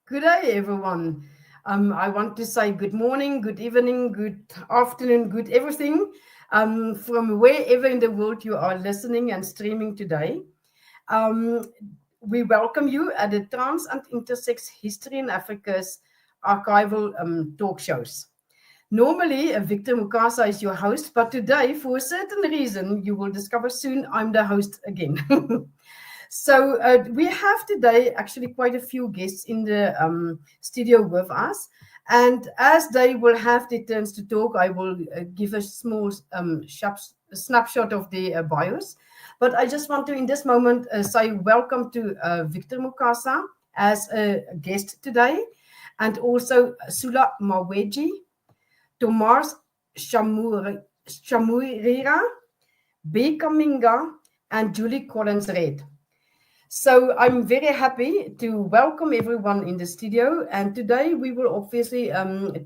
Good day, everyone. I want to say good morning, good evening, good afternoon, good everything from wherever in the world you are listening and streaming today. Um, we welcome you at the Trans and Intersex History in Africa's archival talk shows. Normally, Victor Mukasa is your host, but today, for a certain reason, you will discover soon, I'm the host again. So we have today actually quite a few guests in the studio with us. And as they will have the turns to talk, I will give a small snapshot of their bios. But I just want to, in this moment, say welcome to Victor Mukasa as a guest today, and also Sulah Mawejje, Thomars Shamuyarira, B. Camminga, and Julie Collins Red. So I'm very happy to welcome everyone in the studio. And today we will obviously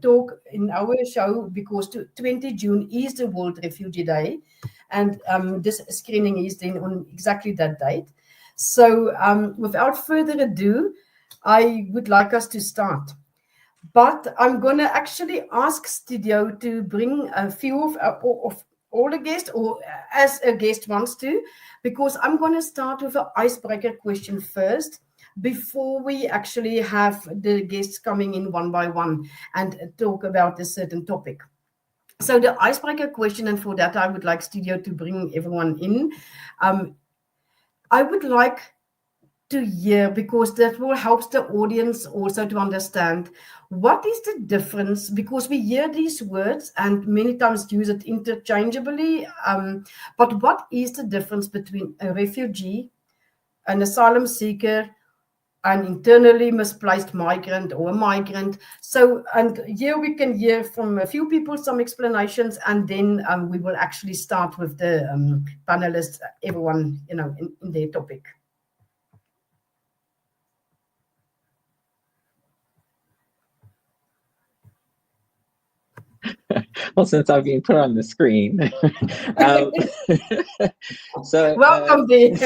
talk in our show because 20 June is the World Refugee Day. And this screening is then on exactly that date. So without further ado, I would like us to start. But I'm going to actually ask studio to bring a few of all the guests, or as a guest wants to, because I'm going to start with an icebreaker question first before we actually have the guests coming in one by one and talk about a certain topic. So the icebreaker question, and for that I would like studio to bring everyone in. I would like to hear, because that will help the audience also to understand what is the difference, because we hear these words and many times use it interchangeably, but what is the difference between a refugee, an asylum seeker, an internally misplaced migrant or a migrant? So, and here we can hear from a few people some explanations, and then we will actually start with the panelists, everyone, in their topic. Well, since I've been put on the screen, um, so Welcome, Dee.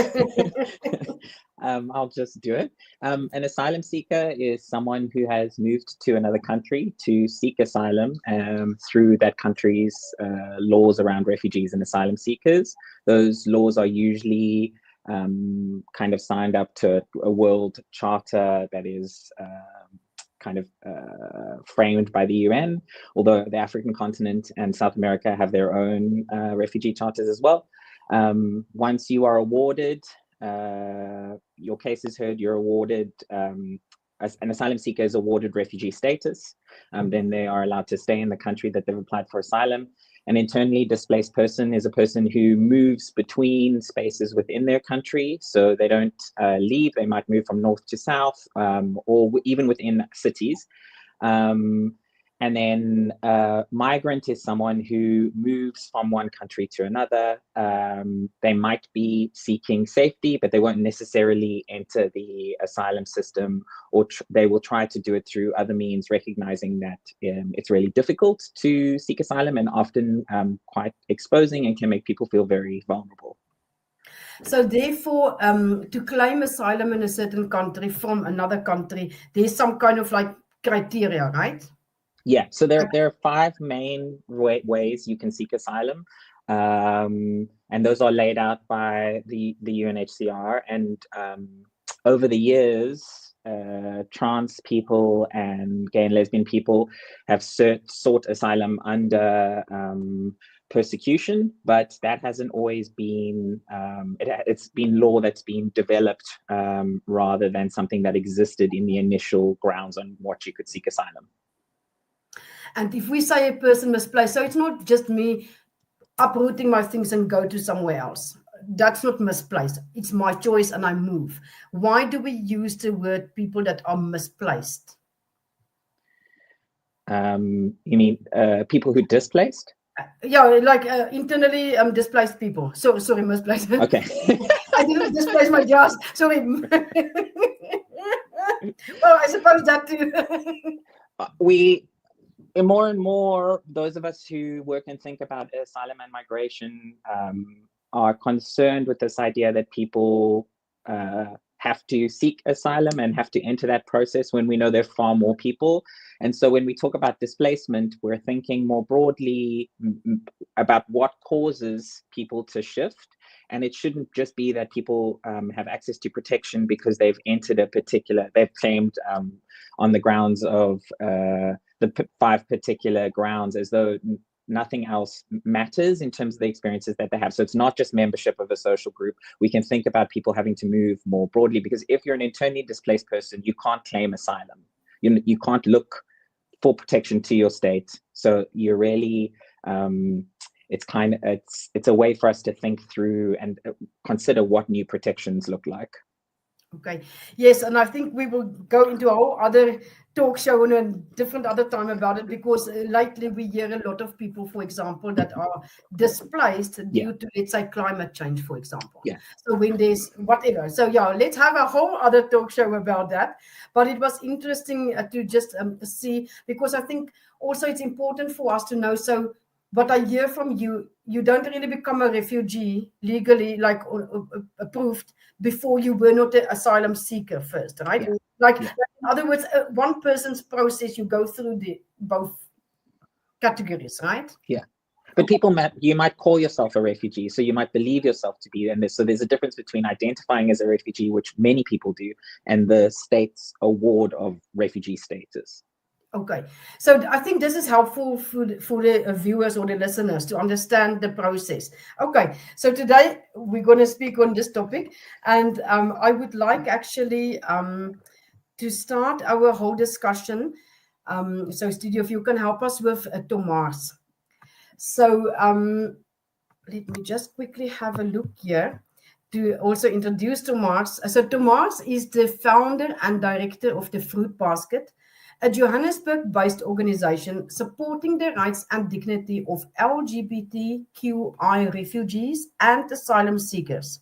I'll just do it. An asylum seeker is someone who has moved to another country to seek asylum through that country's laws around refugees and asylum seekers. Those laws are usually kind of signed up to a world charter that is kind of framed by the UN, although the African continent and South America have their own refugee charters as well. Once you are awarded, your case is heard, you're awarded, as an asylum seeker is awarded refugee status, then they are allowed to stay in the country that they've applied for asylum. An internally displaced person is a person who moves between spaces within their country. So they don't leave, they might move from north to south, or even within cities. And then migrant is someone who moves from one country to another. They might be seeking safety, but they won't necessarily enter the asylum system, or they will try to do it through other means, recognizing that it's really difficult to seek asylum and often quite exposing and can make people feel very vulnerable. So therefore, to claim asylum in a certain country from another country, there's some kind of like criteria, right? Yeah, so there are 5 main ways you can seek asylum, and those are laid out by the UNHCR. And over the years, trans people and gay and lesbian people have sought asylum under persecution, but that hasn't always been, it's been law that's been developed rather than something that existed in the initial grounds on what you could seek asylum. And if we say a person misplaced, so it's not just me uprooting my things and go to somewhere else. That's not misplaced. It's my choice and I move. Why do we use the word people that are misplaced? You mean people who displaced? Yeah, like internally displaced people. So sorry, misplaced. Okay. I didn't displace my jobs. Sorry. Well, I suppose that too. More and more, those of us who work and think about asylum and migration are concerned with this idea that people have to seek asylum and have to enter that process when we know there are far more people. And so when we talk about displacement, we're thinking more broadly about what causes people to shift. And it shouldn't just be that people have access to protection because they've entered they've claimed on the grounds of the 5 particular grounds, as though nothing else matters in terms of the experiences that they have. So it's not just membership of a social group. We can think about people having to move more broadly, because if you're an internally displaced person, you can't claim asylum. You can't look for protection to your state. So you're really, it's a way for us to think through and consider what new protections look like. Okay. Yes, and I think we will go into a whole other talk show in a different other time about it, because lately we hear a lot of people, for example, that are displaced due to, let's say, climate change, for example. Yeah. So when there's whatever. So yeah, let's have a whole other talk show about that. But it was interesting to just see, because I think also it's important for us to know. So what I hear from you, you don't really become a refugee legally, like approved, before you were not an asylum seeker first, right? Yeah. Like in other words, one person's process, you go through both categories, right? Yeah. But you might call yourself a refugee, so you might believe yourself to be in this. So there's a difference between identifying as a refugee, which many people do, and the state's award of refugee status. Okay, so I think this is helpful for the viewers or the listeners to understand the process. Okay, so today we're going to speak on this topic, and I would like actually to start our whole discussion. So, studio, if you can help us with Thomars. So let me just quickly have a look here to also introduce Thomars. So Thomars is the founder and director of the Fruit Basket, a Johannesburg-based organization supporting the rights and dignity of LGBTQI refugees and asylum seekers.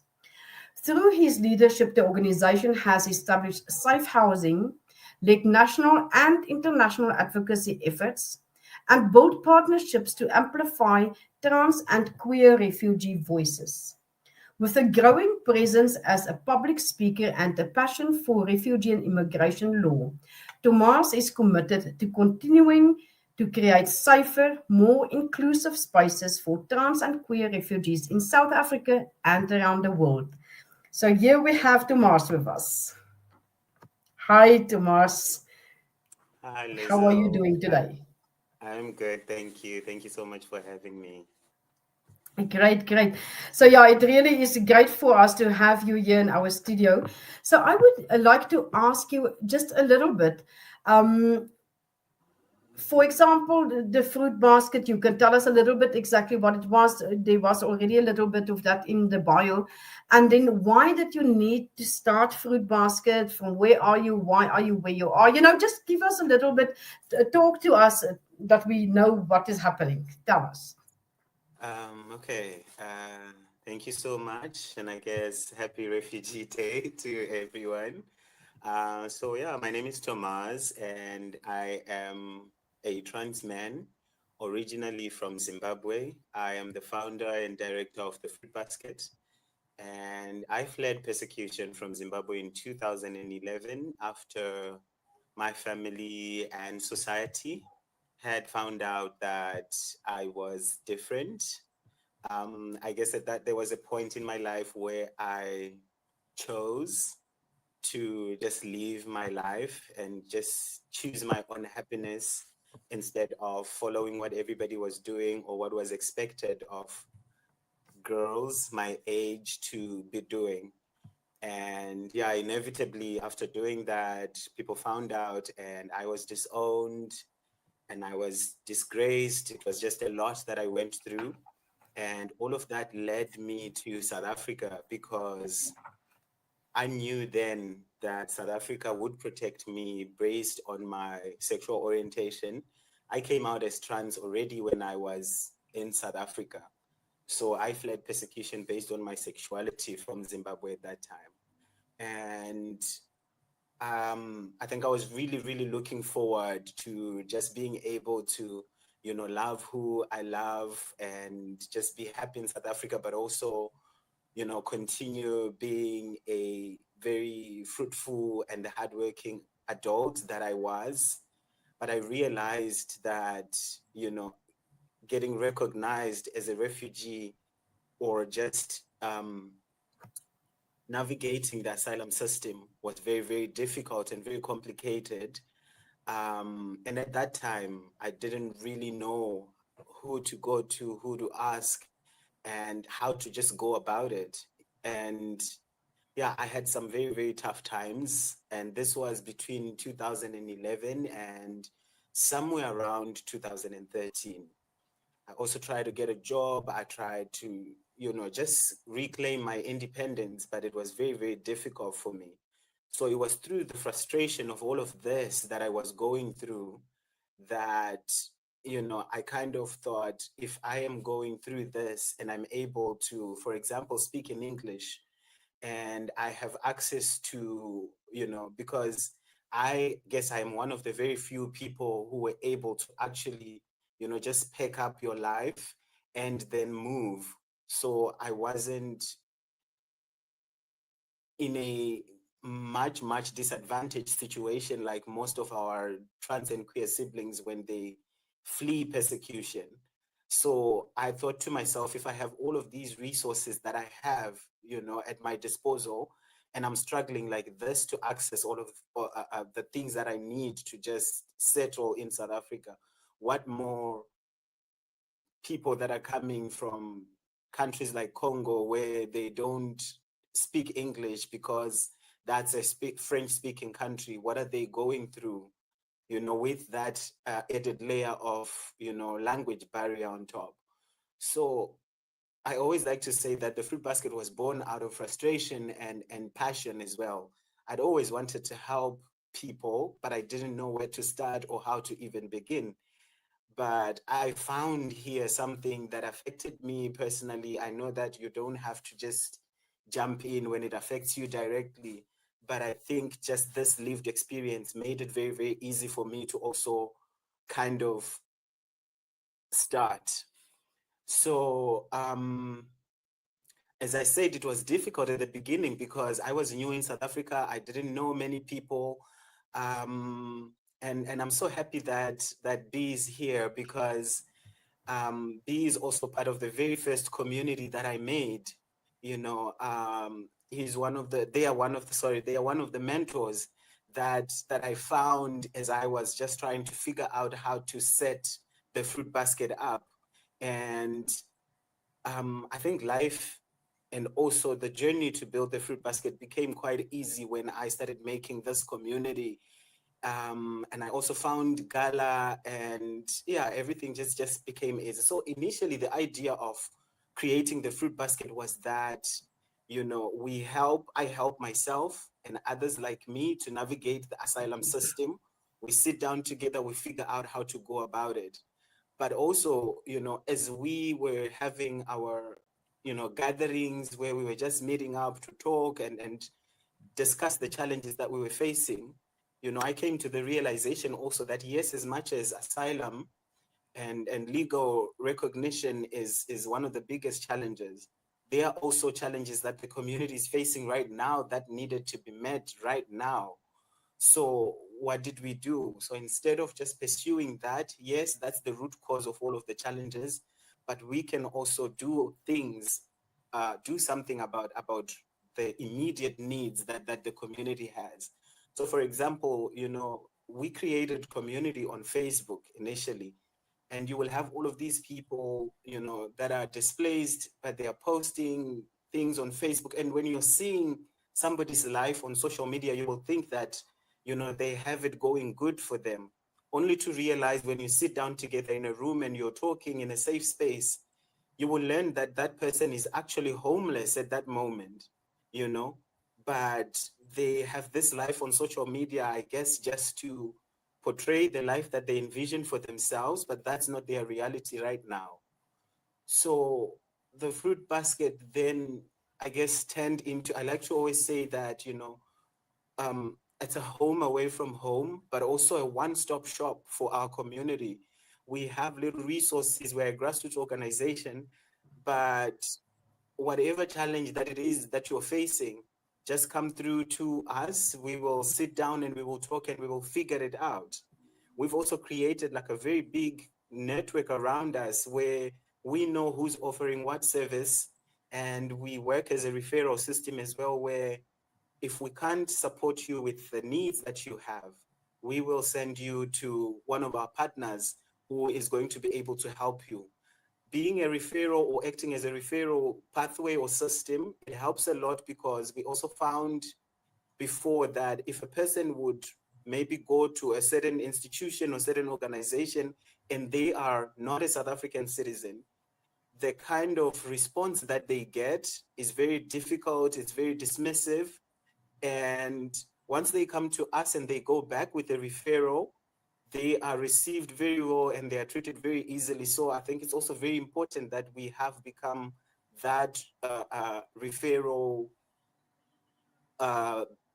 Through his leadership, the organization has established safe housing, led national and international advocacy efforts, and built partnerships to amplify trans and queer refugee voices. With a growing presence as a public speaker and a passion for refugee and immigration law, Thomars is committed to continuing to create safer, more inclusive spaces for trans and queer refugees in South Africa and around the world. So here we have Thomars with us. Hi, Thomars. Hi, How are you Liesl. doing today? I'm good, thank you. Thank you so much for having me. Great, great. So yeah, it really is great for us to have you here in our studio. So I would like to ask you just a little bit. For example, the fruit basket, you can tell us a little bit exactly what it was. There was already a little bit of that in the bio. And then why did you need to start fruit basket? From where are you? Why are you where you are? Just give us a little bit, talk to us that we know what is happening. Tell us. Okay. Thank you so much. And I guess happy Refugee Day to everyone. So yeah, my name is Thomars and I am a trans man, originally from Zimbabwe. I am the founder and director of the Fruit Basket. And I fled persecution from Zimbabwe in 2011 after my family and society had found out that I was different. I guess that there was a point in my life where I chose to just live my life and just choose my own happiness instead of following what everybody was doing or what was expected of girls my age to be doing. And yeah, inevitably after doing that, people found out and I was disowned and I was disgraced. It was just a lot that I went through. And all of that led me to South Africa because I knew then that South Africa would protect me based on my sexual orientation. I came out as trans already when I was in South Africa. So I fled persecution based on my sexuality from Zimbabwe at that time. And I think I was really, really looking forward to just being able to, love who I love and just be happy in South Africa, but also continue being a very fruitful and hardworking adult that I was. But I realized that, getting recognized as a refugee or just navigating the asylum system was very, very difficult and very complicated. And at that time, I didn't really know who to go to, who to ask, and how to just go about it. And yeah, I had some very, very tough times. And this was between 2011 and somewhere around 2013. I also tried to get a job. I tried to, just reclaim my independence, but it was very, very difficult for me. So it was through the frustration of all of this that I was going through that, I kind of thought, if I am going through this and I'm able to, for example, speak in English, and I have access to, because I guess I'm one of the very few people who were able to actually, just pick up your life and then move. So I wasn't in a much, much disadvantaged situation like most of our trans and queer siblings when they flee persecution. So I thought to myself, if I have all of these resources that I have, at my disposal, and I'm struggling like this to access all of the things that I need to just settle in South Africa, what more people that are coming from countries like Congo where they don't speak English because that's a French-speaking country? What are they going through, with that added layer of, language barrier on top? So I always like to say that the fruit basket was born out of frustration and passion as well. I'd always wanted to help people, but I didn't know where to start or how to even begin. But I found here something that affected me personally. I know that you don't have to just jump in when it affects you directly, but I think just this lived experience made it very, very easy for me to also kind of start. So, as I said, it was difficult at the beginning because I was new in South Africa. I didn't know many people. And I'm so happy that B is here because B is also part of the very first community that I made. He's one of the, they are one of the, sorry, they are one of the mentors that I found as I was just trying to figure out how to set the fruit basket up. And I think life and also the journey to build the fruit basket became quite easy when I started making this community. And I also found Gala, and yeah, everything just became easy. So initially the idea of creating the fruit basket was that, I help myself and others like me to navigate the asylum system. We sit down together, we figure out how to go about it. But also, as we were having our, gatherings where we were just meeting up to talk and discuss the challenges that we were facing, I came to the realization also that yes, as much as asylum and legal recognition is one of the biggest challenges, there are also challenges that the community is facing right now that needed to be met right now. So what did we do? So instead of just pursuing that, yes, that's the root cause of all of the challenges, but we can also do things, do something about the immediate needs that the community has. So for example, we created community on Facebook initially, and you will have all of these people, that are displaced, but they are posting things on Facebook. And when you're seeing somebody's life on social media, you will think that, they have it going good for them, only to realize when you sit down together in a room and you're talking in a safe space, you will learn that that person is actually homeless at that moment, but they have this life on social media, I guess, just to portray the life that they envision for themselves, but that's not their reality right now. So the fruit basket then, I guess, turned into, I like to always say that, it's a home away from home, but also a one-stop shop for our community. We have little resources. We're a grassroots organization, but whatever challenge that it is that you're facing, just come through to us. We will sit down and we will talk and we will figure it out. We've also created like a very big network around us where we know who's offering what service, and we work as a referral system as well, where if we can't support you with the needs that you have, we will send you to one of our partners who is going to be able to help you. Being a referral or acting as a referral pathway or system, it helps a lot, because we also found before that if a person would maybe go to a certain institution or certain organization and they are not a South African citizen, the kind of response that they get is very difficult, it's very dismissive. And once they come to us and they go back with a referral, they are received very well and they are treated very easily. So I think it's also very important that we have become that referral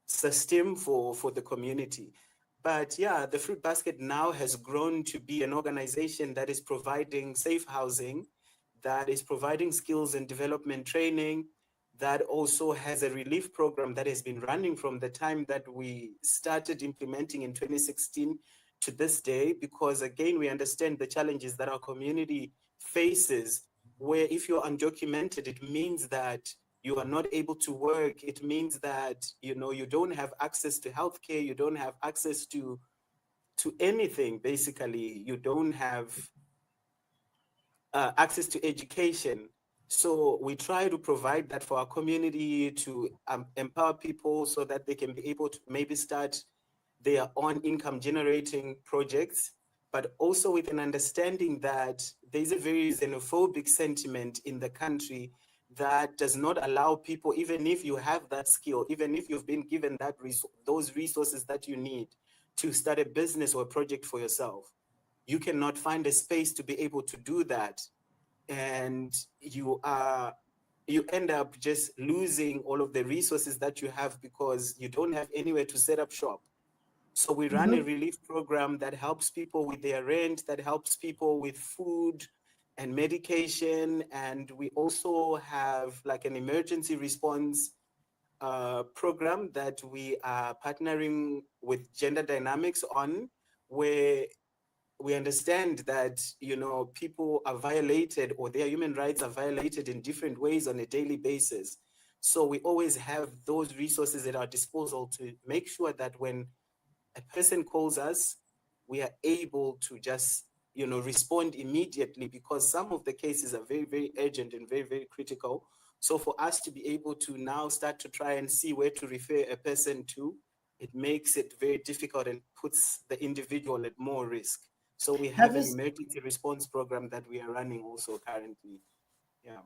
system for the community. But yeah, the Fruit Basket now has grown to be an organization that is providing safe housing, that is providing skills and development training, that also has a relief program that has been running from the time that we started implementing in 2016 to this day, because again, we understand the challenges that our community faces, where if you're undocumented, it means that you are not able to work. It means that, you know, you don't have access to healthcare, you don't have access to anything, basically. You don't have access to education. So we try to provide that for our community, to empower people so that they can be able to maybe start their own income generating projects, but also with an understanding that there's a very xenophobic sentiment in the country that does not allow people, even if you have that skill, even if you've been given that those resources that you need to start a business or a project for yourself, you cannot find a space to be able to do that. And you end up just losing all of the resources that you have because you don't have anywhere to set up shop. So we run a relief program that helps people with their rent, that helps people with food and medication. And we also have like an emergency response program that we are partnering with Gender Dynamics on, where we understand that, you know, people are violated or their human rights are violated in different ways on a daily basis. So we always have those resources at our disposal to make sure that when a person calls us, we are able to just, you know, respond immediately, because some of the cases are very, very urgent and very, very critical. So for us to be able to now start to try and see where to refer a person to, it makes it very difficult and puts the individual at more risk. So we have an emergency response program that we are running also currently. Yeah.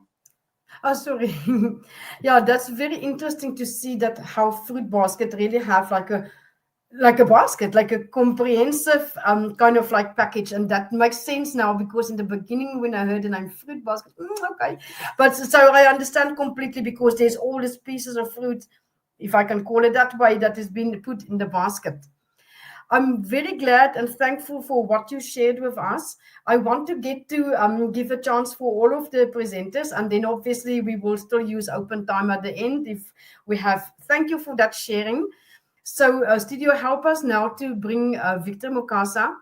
Oh, sorry. Yeah, that's very interesting to see that how Fruit Basket really have like a basket, like a comprehensive kind of like package. And that makes sense now, because in the beginning when I heard the name Fruit Basket, okay. But so I understand completely, because there's all these pieces of fruit, if I can call it that way, that has been put in the basket. I'm very glad and thankful for what you shared with us. I want to get to give a chance for all of the presenters, and then obviously we will still use open time at the end if we have. Thank you for that sharing. So, studio, help us now to bring Victor Mukasa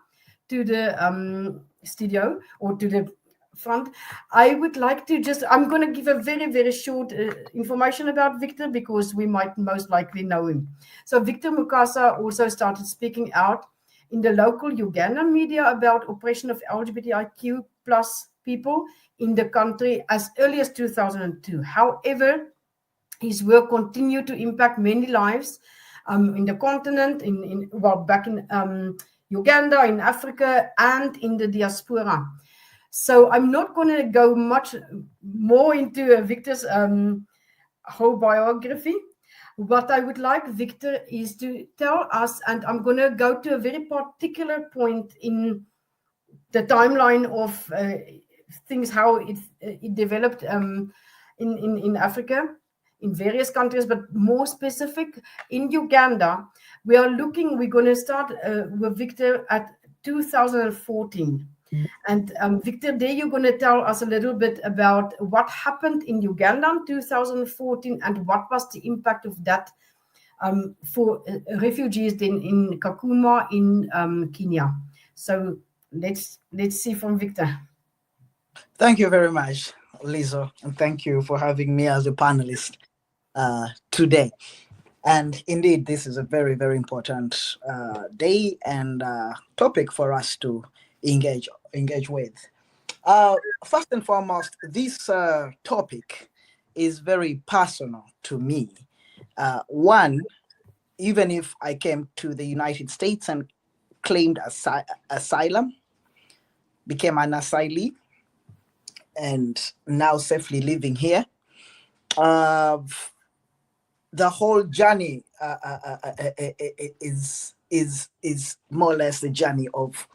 to the studio, or to the front. I would like to I'm going to give a very, very short information about Victor, because we might most likely know him. So Victor Mukasa also started speaking out in the local Ugandan media about oppression of LGBTIQ plus people in the country as early as 2002. However, his work continued to impact many lives in the continent, back in Uganda, in Africa, and in the diaspora. So I'm not going to go much more into Victor's whole biography. What I would like Victor is to tell us, and I'm going to go to a very particular point in the timeline of things, how it developed in Africa, in various countries, but more specific in Uganda. We're going to start with Victor at 2014. And Victor, there you're going to tell us a little bit about what happened in Uganda in 2014 and what was the impact of that for refugees then in Kakuma in Kenya. So let's see from Victor. Thank you very much, Liesl, and thank you for having me as a panelist today. And indeed, this is a very, very important day and topic for us to engage with. First and foremost, this topic is very personal to me. One, even if I came to the United States and claimed asylum, became an asylee, and now safely living here, the whole journey is more or less the journey of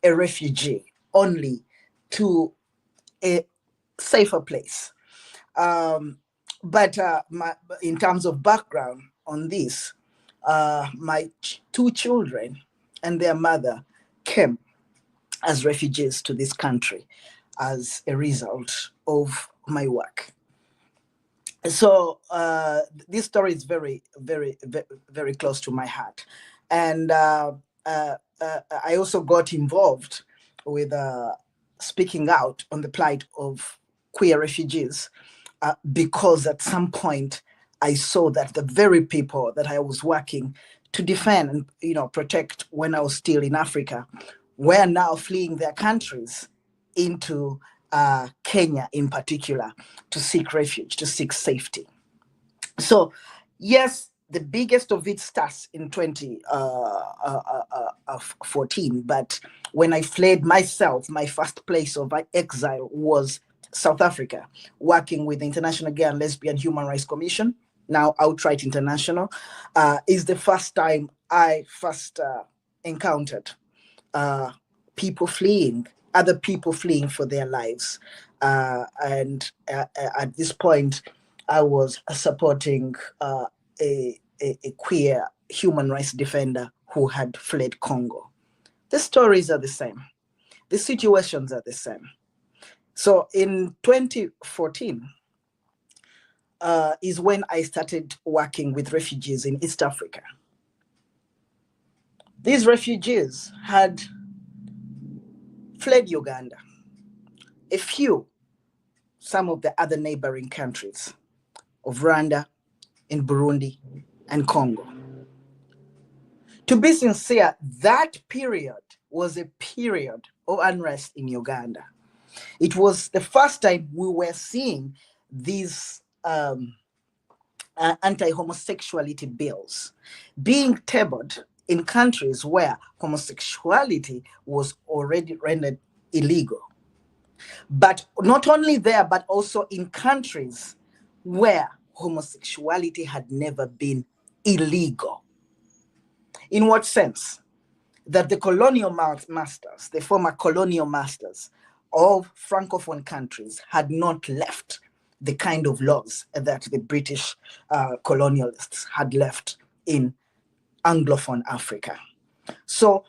a refugee, only to a safer place. But in terms of background on this, my two children and their mother came as refugees to this country as a result of my work. So this story is very, very, very, very close to my heart. And I also got involved with speaking out on the plight of queer refugees because at some point I saw that the very people that I was working to defend and protect when I was still in Africa were now fleeing their countries into Kenya in particular to seek refuge, to seek safety. So yes, the biggest of it starts in 2014, but when I fled myself, my first place of exile was South Africa, working with the International Gay and Lesbian Human Rights Commission, now Outright International, is the first time I first encountered people fleeing, other people fleeing for their lives. And at this point, I was supporting a queer human rights defender who had fled Congo. The stories are the same. The situations are the same. So in 2014 is when I started working with refugees in East Africa. These refugees had fled Uganda, a few, some of the other neighboring countries of Rwanda, in Burundi, and Congo. To be sincere, that period was a period of unrest in Uganda. It was the first time we were seeing these anti-homosexuality bills being tabled in countries where homosexuality was already rendered illegal. But not only there, but also in countries where homosexuality had never been illegal. In what sense? That the colonial masters, the former colonial masters of Francophone countries had not left the kind of laws that the British colonialists had left in Anglophone Africa. So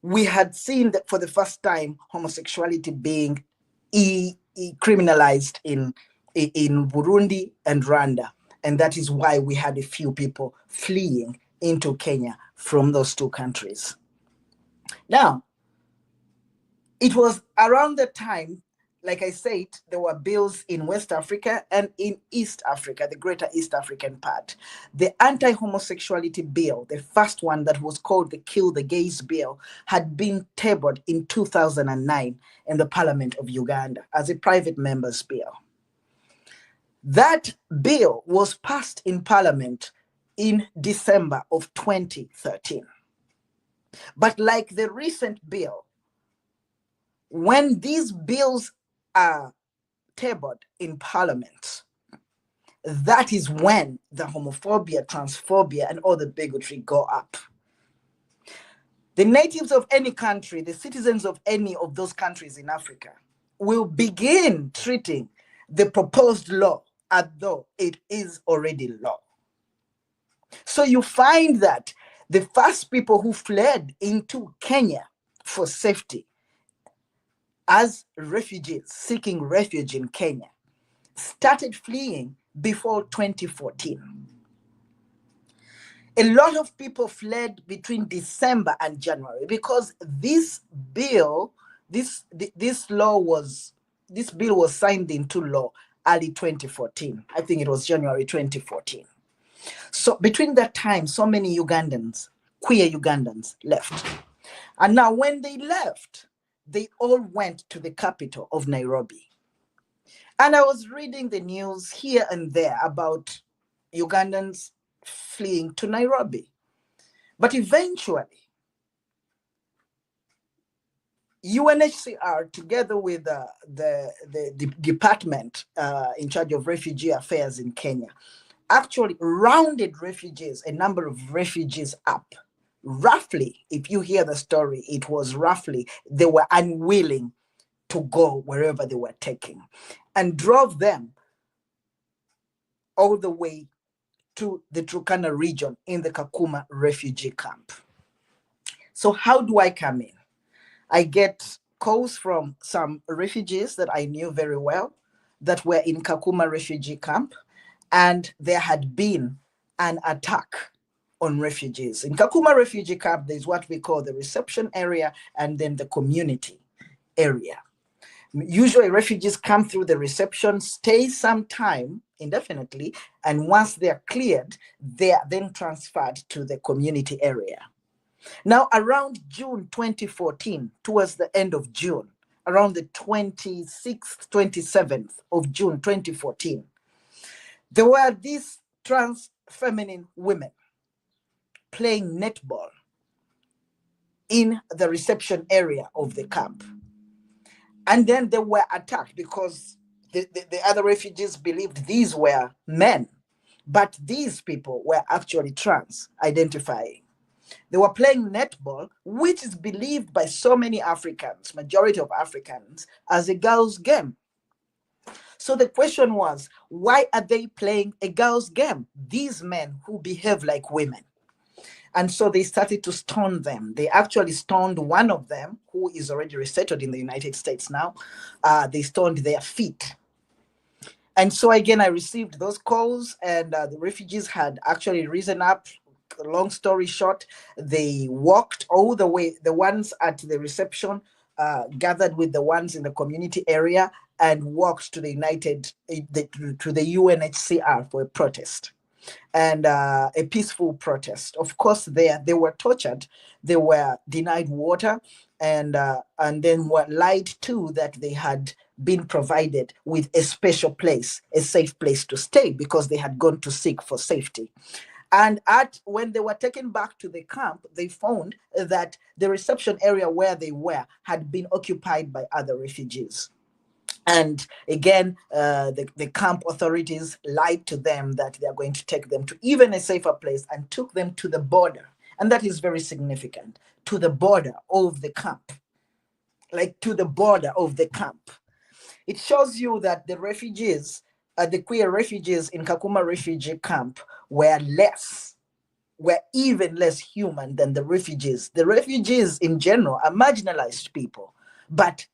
we had seen that for the first time, homosexuality being criminalized in Burundi and Rwanda. And that is why we had a few people fleeing into Kenya from those two countries. Now, it was around the time, like I said, there were bills in West Africa and in East Africa, the greater East African part. The anti-homosexuality bill, the first one that was called the Kill the Gays bill, had been tabled in 2009 in the Parliament of Uganda as a private member's bill. That bill was passed in Parliament in December of 2013. But like the recent bill, when these bills are tabled in Parliament, that is when the homophobia, transphobia, and all the bigotry go up. The natives of any country, the citizens of any of those countries in Africa, will begin treating the proposed law as though it is already law. So you find that the first people who fled into Kenya for safety as refugees seeking refuge in Kenya started fleeing before 2014. A lot of people fled between December and January because this bill was signed into law early 2014. I think it was January 2014. So between that time, so many Ugandans, queer Ugandans, left. And now when they left, they all went to the capital of Nairobi. And I was reading the news here and there about Ugandans fleeing to Nairobi. But eventually, UNHCR, together with the department in charge of refugee affairs in Kenya, actually rounded refugees, a number of refugees up. Roughly, if you hear the story, it was roughly they were unwilling to go wherever they were taking and drove them all the way to the Turkana region in the Kakuma refugee camp. So how do I come in? I get calls from some refugees that I knew very well that were in Kakuma refugee camp, and there had been an attack on refugees. In Kakuma refugee camp, there's what we call the reception area and then the community area. Usually refugees come through the reception, stay some time indefinitely, and once they're cleared, they are then transferred to the community area. Now, around June 2014, towards the end of June, around the 26th, 27th of June 2014, there were these trans feminine women playing netball in the reception area of the camp. And then they were attacked because the other refugees believed these were men, but these people were actually trans identifying. They were playing netball, which is believed by so many Africans, majority of Africans, as a girls' game. So the question was, why are they playing a girls' game? These men who behave like women. And so they started to stone them. They actually stoned one of them, who is already resettled in the United States now. They stoned their feet. And so again, I received those calls, and the refugees had actually risen up. Long story short, they walked all the way. The ones at the reception gathered with the ones in the community area and walked to the UNHCR for a protest, and a peaceful protest. Of course, they were tortured. They were denied water, and then were lied to that they had been provided with a special place, a safe place to stay, because they had gone to seek for safety. And when they were taken back to the camp, they found that the reception area where they were had been occupied by other refugees. And again, the camp authorities lied to them that they are going to take them to even a safer place, and took them to the border. And that is very significant, to the border of the camp, like to the border of the camp. It shows you that the refugees, the queer refugees in Kakuma refugee camp were even less human than the refugees. The refugees in general are marginalized people, but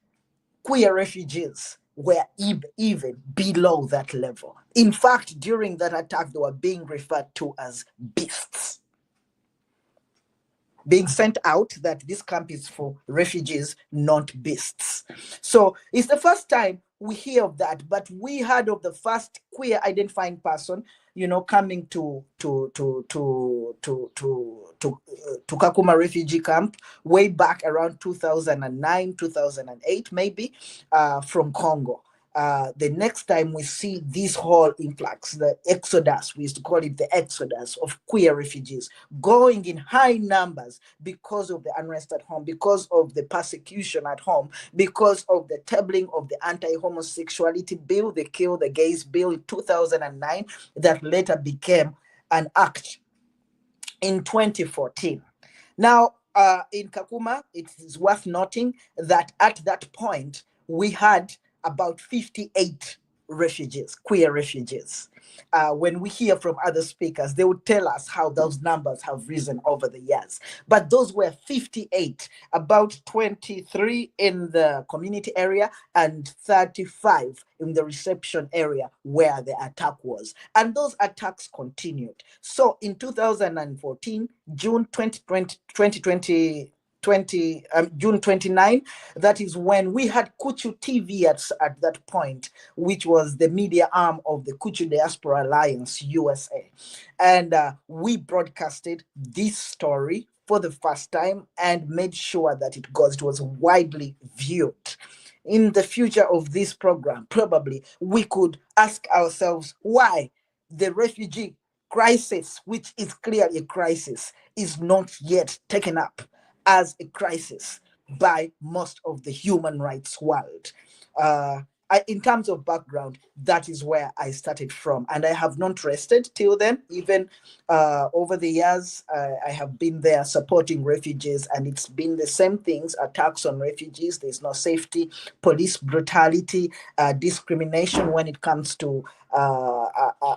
queer refugees were even below that level. In fact, during that attack, they were being referred to as beasts, being sent out that this camp is for refugees, not beasts. So it's the first time we hear of that, but we heard of the first queer identifying person, coming to Kakuma refugee camp way back around 2009, 2008, maybe, from Congo. The next time we see this whole influx, the exodus, we used to call it the exodus of queer refugees, going in high numbers because of the unrest at home, because of the persecution at home, because of the tabling of the anti-homosexuality bill, the Kill the Gays bill in 2009, that later became an act in 2014. Now, in Kakuma, it is worth noting that at that point, we had about 58 refugees, queer refugees. When we hear from other speakers, they would tell us how those numbers have risen over the years. But those were 58, about 23 in the community area and 35 in the reception area where the attack was. And those attacks continued. So in 2014, June 2020, June 29, that is when we had Kuchu TV at that point, which was the media arm of the Kuchu Diaspora Alliance USA. And we broadcasted this story for the first time and made sure that it was widely viewed. In the future of this program, probably we could ask ourselves why the refugee crisis, which is clearly a crisis, is not yet taken up as a crisis by most of the human rights world. In terms of background, that is where I started from, and I have not rested till then. Even over the years, I have been there supporting refugees, and it's been the same things: attacks on refugees, there's no safety, police brutality, discrimination when it comes to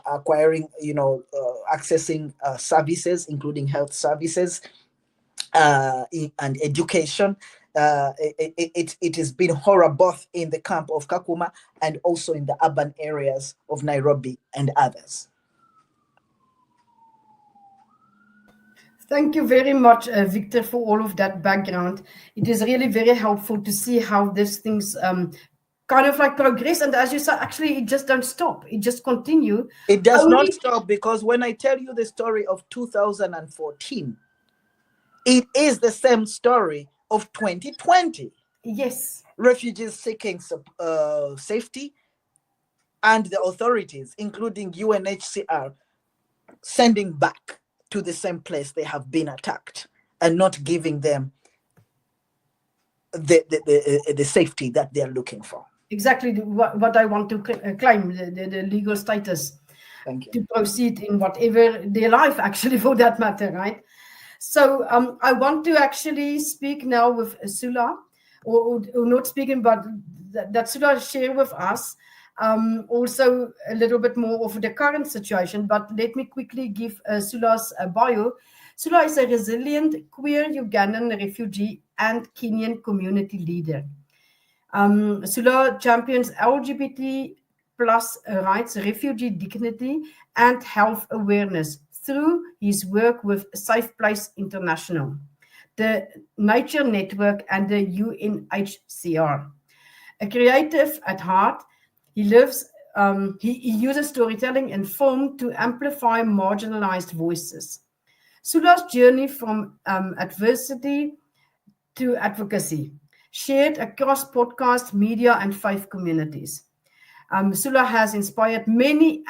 acquiring, accessing services, including health services, and education. It has been horror both in the camp of Kakuma and also in the urban areas of Nairobi and others. Thank you very much, Victor, for all of that background. It is really very helpful to see how these things kind of like progress. And as you said, actually, it just don't stop. It just continue. It does not stop, because when I tell you the story of 2014, it is the same story of 2020. Yes. Refugees seeking safety, and the authorities, including UNHCR, sending back to the same place they have been attacked and not giving them the safety that they are looking for. Exactly what I want to claim, the legal status. Thank you. To proceed in whatever their life, actually, for that matter, right? So I want to actually speak now with Sulah, or not speaking, but that Sulah share with us also a little bit more of the current situation. But let me quickly give Sulah's bio. Sulah is a resilient queer Ugandan refugee and Kenyan community leader. Sulah champions LGBT plus rights, refugee dignity, and health awareness through his work with Safe Place International, the Nature Network, and the UNHCR. A creative at heart, he uses storytelling and film to amplify marginalized voices. Sulah's journey from adversity to advocacy, shared across podcast, media, and faith communities. Sulah has inspired many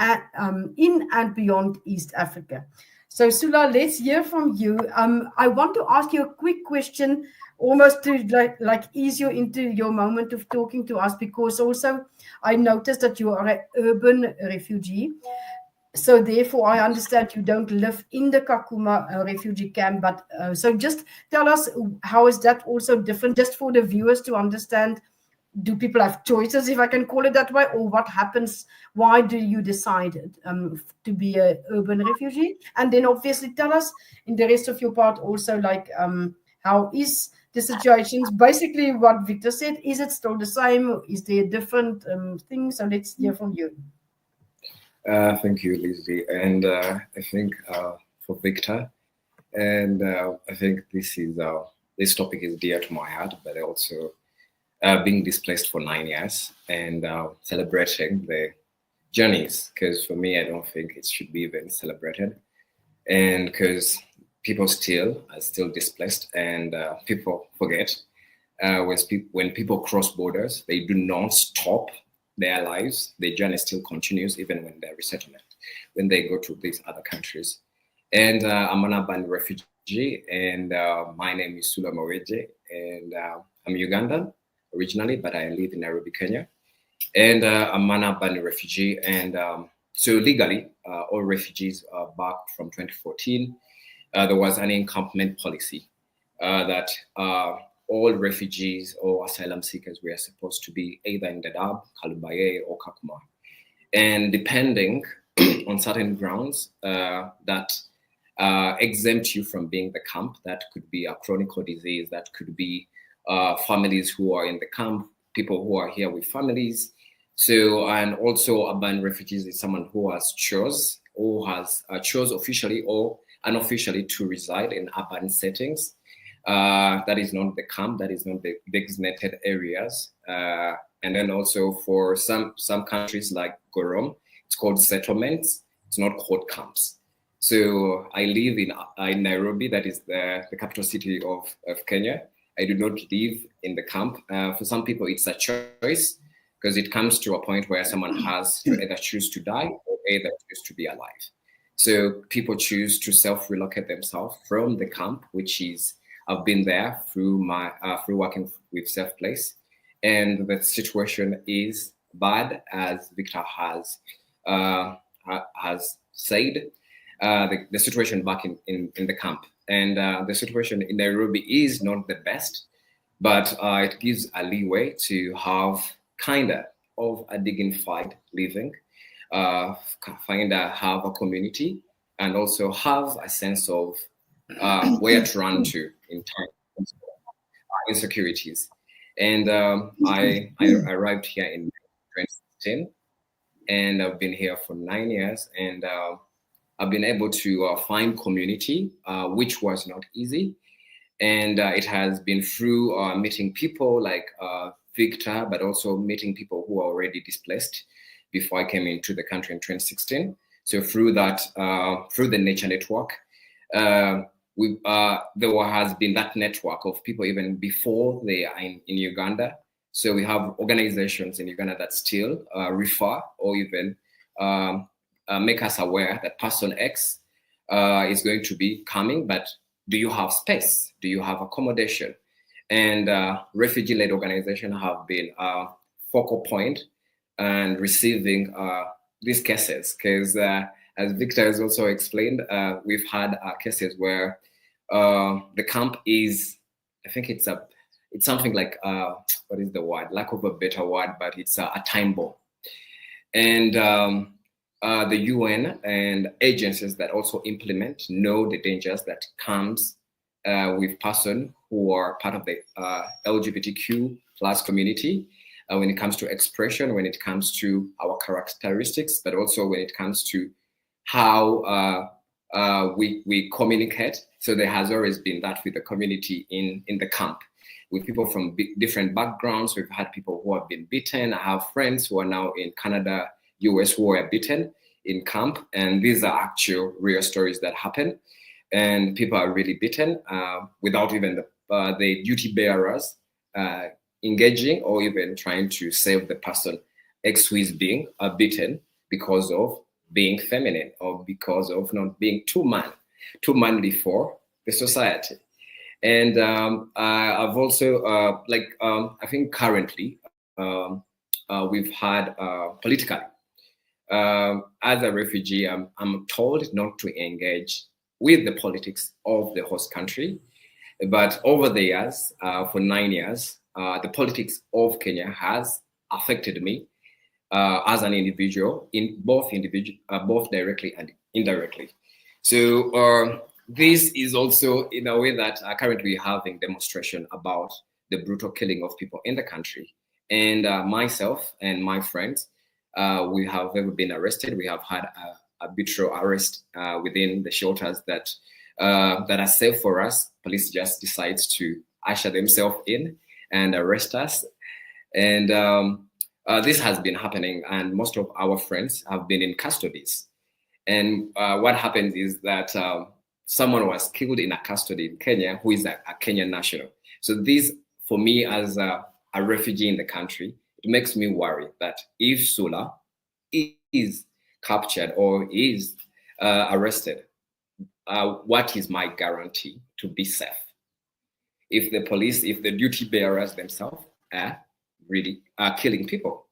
in and beyond East Africa. So Sulah, let's hear from you. I want to ask you a quick question, almost to like ease you into your moment of talking to us, because also I noticed that you are an urban refugee. So therefore, I understand you don't live in the Kakuma refugee camp, but so just tell us, how is that also different, just for the viewers to understand? Do people have choices, if I can call it that way, or what happens? Why do you decide to be an urban refugee? And then obviously tell us in the rest of your part also, like how is the situations? Basically what Victor said, is it still the same? Is there different things? So let's hear from you. Thank you, Liesl. And I think for Victor, and I think this topic is dear to my heart, but also being displaced for 9 years and celebrating the journeys, because for me, I don't think it should be even celebrated. And because people are still displaced, and people forget when people cross borders, they do not stop their lives. The journey still continues even when they're resettlement, when they go to these other countries. And I'm an urban refugee, and my name is Sulah Mawejje, and I'm Ugandan originally, but I live in Nairobi, Kenya. And I'm an urban refugee, and so legally, all refugees are back from 2014. There was an encampment policy that all refugees or asylum seekers were supposed to be either in Dadaab, Kalubaye, or Kakuma. and depending on certain grounds that exempt you from being the camp. That could be a chronic disease, that could be families who are in the camp, people who are here with families. So, and also urban refugees is someone who has chose officially or unofficially to reside in urban settings. That is not the camp, that is not the designated areas. And then also for some countries like Gorom, it's called settlements. It's not called camps. So I live in Nairobi, that is the capital city of Kenya. I do not live in the camp. For some people, it's a choice because it comes to a point where someone has to either choose to die or either choose to be alive. So people choose to self-relocate themselves from the camp, which is, I've been there through working with Safe Place. And the situation is bad, as Victor has said. The situation back in the camp. And the situation in Nairobi is not the best, but it gives a leeway to have kind of a dignified living, have a community, and also have a sense of where to run to in time of insecurities. And I arrived here in 2016, and I've been here for 9 years, and I've been able to find community, which was not easy. And it has been through meeting people like Victor, but also meeting people who are already displaced before I came into the country in 2016. So through that, through the Nature Network, there has been that network of people even before they are in Uganda. So we have organizations in Uganda that still refer or even make us aware that person X is going to be coming, but do you have space? Do you have accommodation? And refugee-led organizations have been a focal point and receiving these cases, because as Victor has also explained, we've had cases where the camp is, I think it's something like, what is the word? Lack of a better word, but it's a time bomb. And the UN and agencies that also implement know the dangers that comes with persons who are part of the LGBTQ plus community when it comes to expression, when it comes to our characteristics, but also when it comes to how we communicate. So there has always been that with the community in the camp, with people from different backgrounds. We've had people who have been beaten. I have friends who are now in Canada, US, who were beaten in camp, and these are actual real stories that happen. And people are really beaten without even the duty bearers engaging or even trying to save the person X who is being beaten because of being feminine or because of not being too manly for the society. And I've also I think currently we've had politically. As a refugee, I'm told not to engage with the politics of the host country. But over the years, for 9 years, the politics of Kenya has affected me as an individual, both directly and indirectly. So this is also in a way that currently having demonstration about the brutal killing of people in the country. And myself and my friends, we have ever been arrested. We have had a arbitrary arrest within the shelters that are safe for us. Police just decides to usher themselves in and arrest us. And this has been happening, and most of our friends have been in custodies. And what happens is that someone was killed in a custody in Kenya who is a Kenyan national. So this, for me as a refugee in the country, it makes me worry that if Sulah is captured or is arrested, what is my guarantee to be safe? If the police, if the duty bearers themselves are really killing people.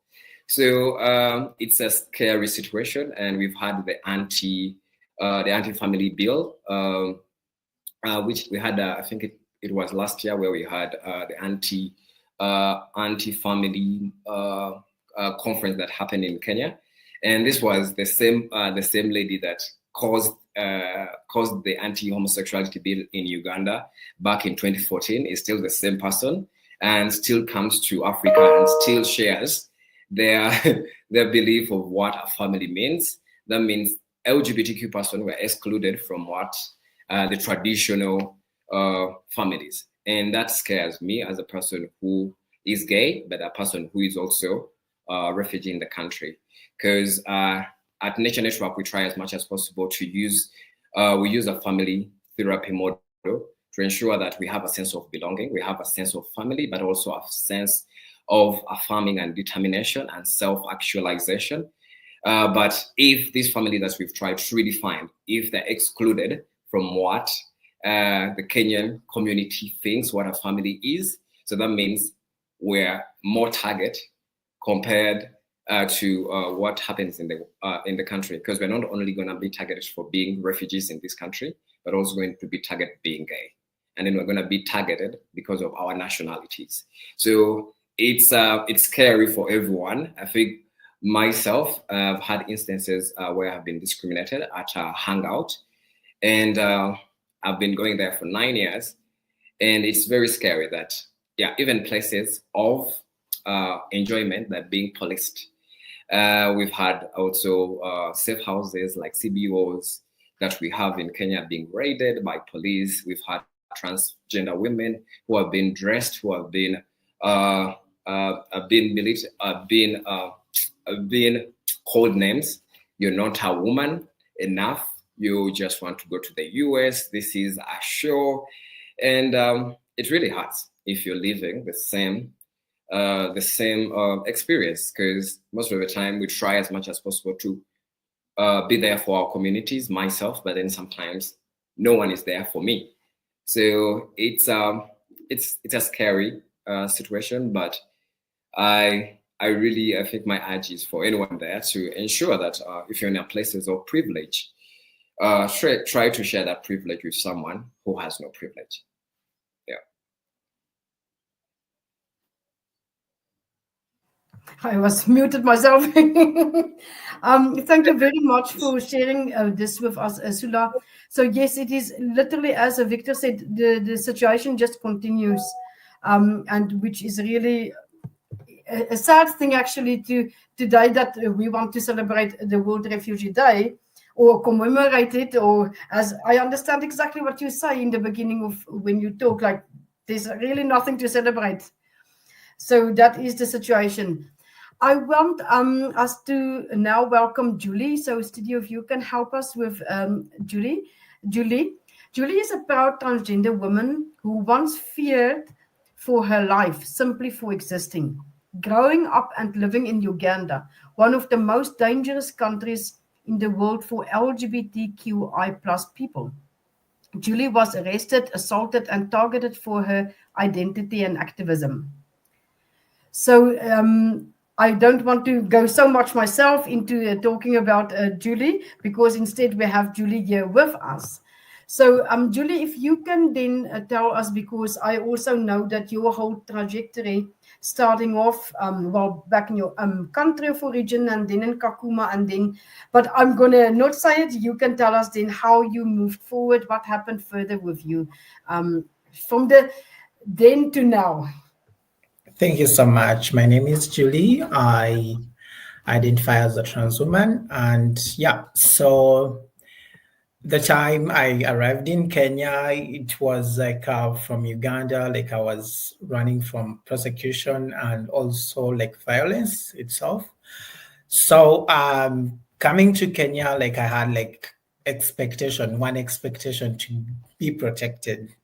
So it's a scary situation, and we've had the anti-family bill, which we had, I think it was last year, where we had the anti-family conference that happened in Kenya. And this was the same lady that caused the anti-homosexuality bill in Uganda back in 2014. Is still the same person and still comes to Africa and still shares their belief of what a family means. That means LGBTQ persons were excluded from what the traditional families. And that scares me as a person who is gay, but a person who is also a refugee in the country. Because at Nature Network, we try as much as possible to use a family therapy model to ensure that we have a sense of belonging, we have a sense of family, but also a sense of affirming and determination and self-actualization. But if these families that we've tried to redefine, if they're excluded from what the Kenyan community thinks what a family is, so that means we're more target compared to what happens in the country, because we're not only going to be targeted for being refugees in this country, but also going to be targeted being gay, and then we're going to be targeted because of our nationalities. So it's scary for everyone. I think myself, I've had instances where I've been discriminated at a hangout, and I've been going there for 9 years, and it's very scary that even places of enjoyment that are being policed. We've had also safe houses like CBOs that we have in Kenya being raided by police. We've had transgender women who have been dressed, who have been called names. You're not a woman enough. You just want to go to the US. This is a show, and it really hurts if you're living the same experience, because most of the time we try as much as possible to be there for our communities, myself, but then sometimes no one is there for me. So it's a scary situation, but I think my urge is for anyone there to ensure that if you're in a places of privilege, try to share that privilege with someone who has no privilege. I was muted myself. Thank you very much for sharing this with us, Sulah. So yes, it is literally, as Victor said, the situation just continues, and which is really a sad thing actually today that we want to celebrate the World Refugee Day or commemorate it, or as I understand exactly what you say in the beginning of when you talk, like there's really nothing to celebrate. So that is the situation. I want us to now welcome Julie. So studio, if you can help us with Julie. Julie is a proud transgender woman who once feared for her life simply for existing. Growing up and living in Uganda, one of the most dangerous countries in the world for LGBTQI plus people. Julie was arrested, assaulted, and targeted for her identity and activism. So I don't want to go so much myself into talking about Julie, because instead we have Julie here with us. So Julie, if you can then tell us, because I also know that your whole trajectory, starting off, back in your country of origin and then in Kakuma, and then, but I'm going to not say it, you can tell us then how you moved forward, what happened further with you from then to now. Thank you so much. My name is Julie. I identify as a trans woman. And so the time I arrived in Kenya, it was like from Uganda, like I was running from persecution and also like violence itself. So coming to Kenya, like I had like one expectation to be protected,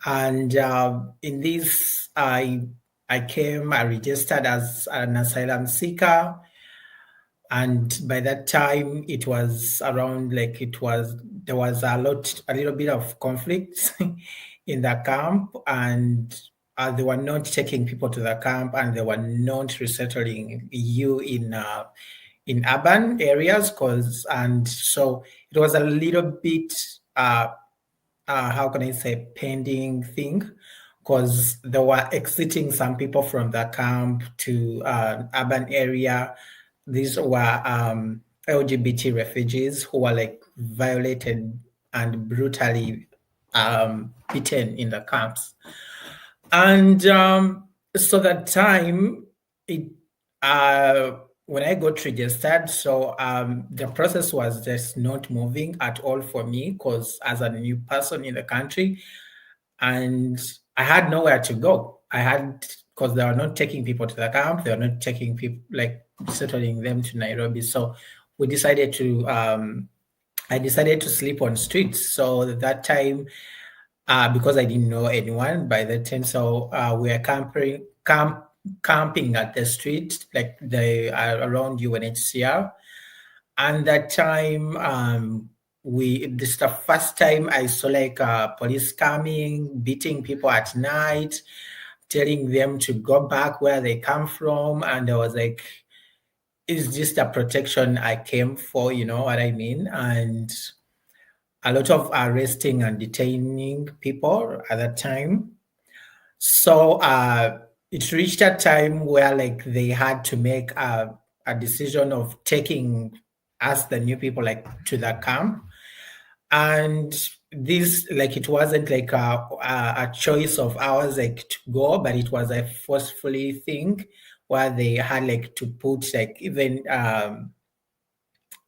and in this, I registered as an asylum seeker. And by that time, it was around there was a little bit of conflict in the camp, and they were not taking people to the camp, and they were not resettling you in urban areas, and so it was a little bit how can I say, pending thing, because they were exiting some people from the camp to urban area. these were LGBT refugees who were like violated and brutally beaten in the camps. And so that time, when I got registered, so the process was just not moving at all for me, because as a new person in the country, and I had nowhere to go. Because they were not taking people to the camp, they were not taking people, like settling them to Nairobi. So we decided to, I decided to sleep on streets. So at that time, because I didn't know anyone by that time, so we were camping at the street, like around UNHCR. And that time, this is the first time I saw like police coming, beating people at night, telling them to go back where they come from. And I was like, it's just a protection I came for, you know what I mean? And a lot of arresting and detaining people at that time. So it reached a time where like they had to make a decision of taking us, the new people, like to the camp. And this, like, it wasn't like a choice of ours, like to go, but it was a forcefully thing where they had like to put like even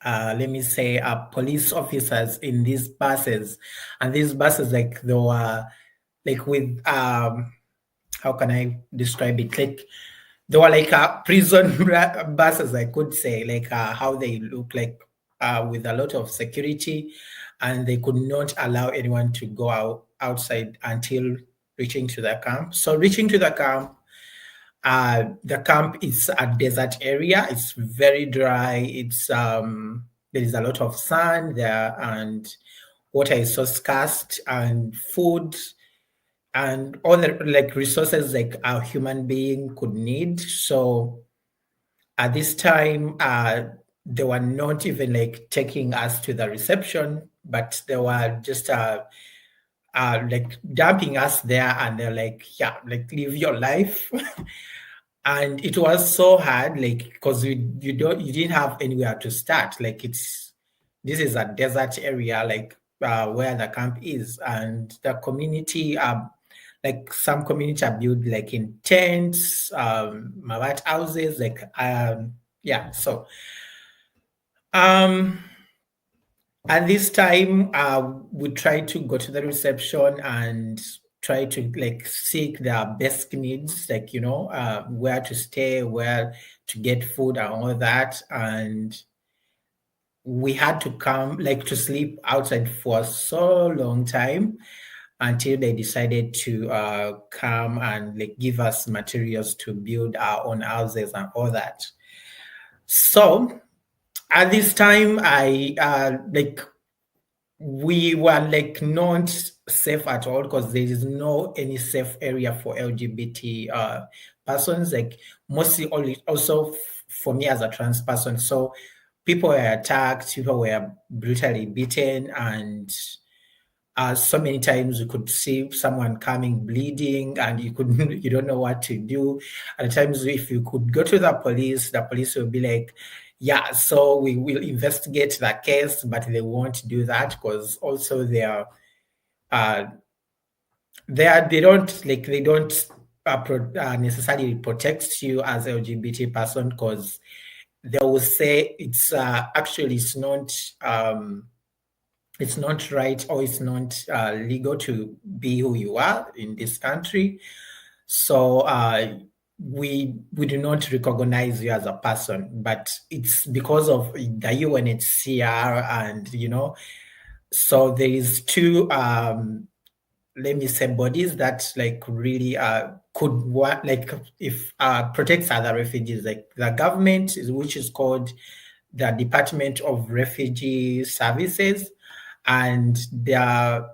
let me say police officers in these buses. And these buses, like they were like with how can I describe it, like they were like prison buses, I could say, like how they look like, with a lot of security, and they could not allow anyone to go outside until reaching to the camp. So reaching to the camp is a desert area. It's very dry. It's there is a lot of sand there, and water is so scarce, and food and all the like resources like a human being could need. So at this time, they were not even like taking us to the reception, but they were just like dumping us there, and they're like, yeah, like live your life. And it was so hard, like, because you didn't have anywhere to start. Like this is a desert area, like where the camp is, and the community, like some community are built like in tents, Mawejje houses, like yeah. So at this time, we tried to go to the reception and try to like seek their basic needs, like, you know, where to stay, where to get food and all that. And we had to come like to sleep outside for so long time until they decided to come and like give us materials to build our own houses and all that. So at this time, we were like not safe at all, because there is no any safe area for LGBT persons, like mostly also for me as a trans person. So people were attacked, people were brutally beaten, and so many times you could see someone coming bleeding, and you don't know what to do. At times, if you could go to the police will be like, yeah, so we will investigate the case, but they won't do that, because also they don't necessarily protect you as LGBT person, because they will say it's actually it's not right, or it's not legal to be who you are in this country. So we do not recognize you as a person, but it's because of the UNHCR, and you know, so there is two let me say bodies that like really could work, like if protects other refugees, like the government, which is called the Department of Refugee Services, and the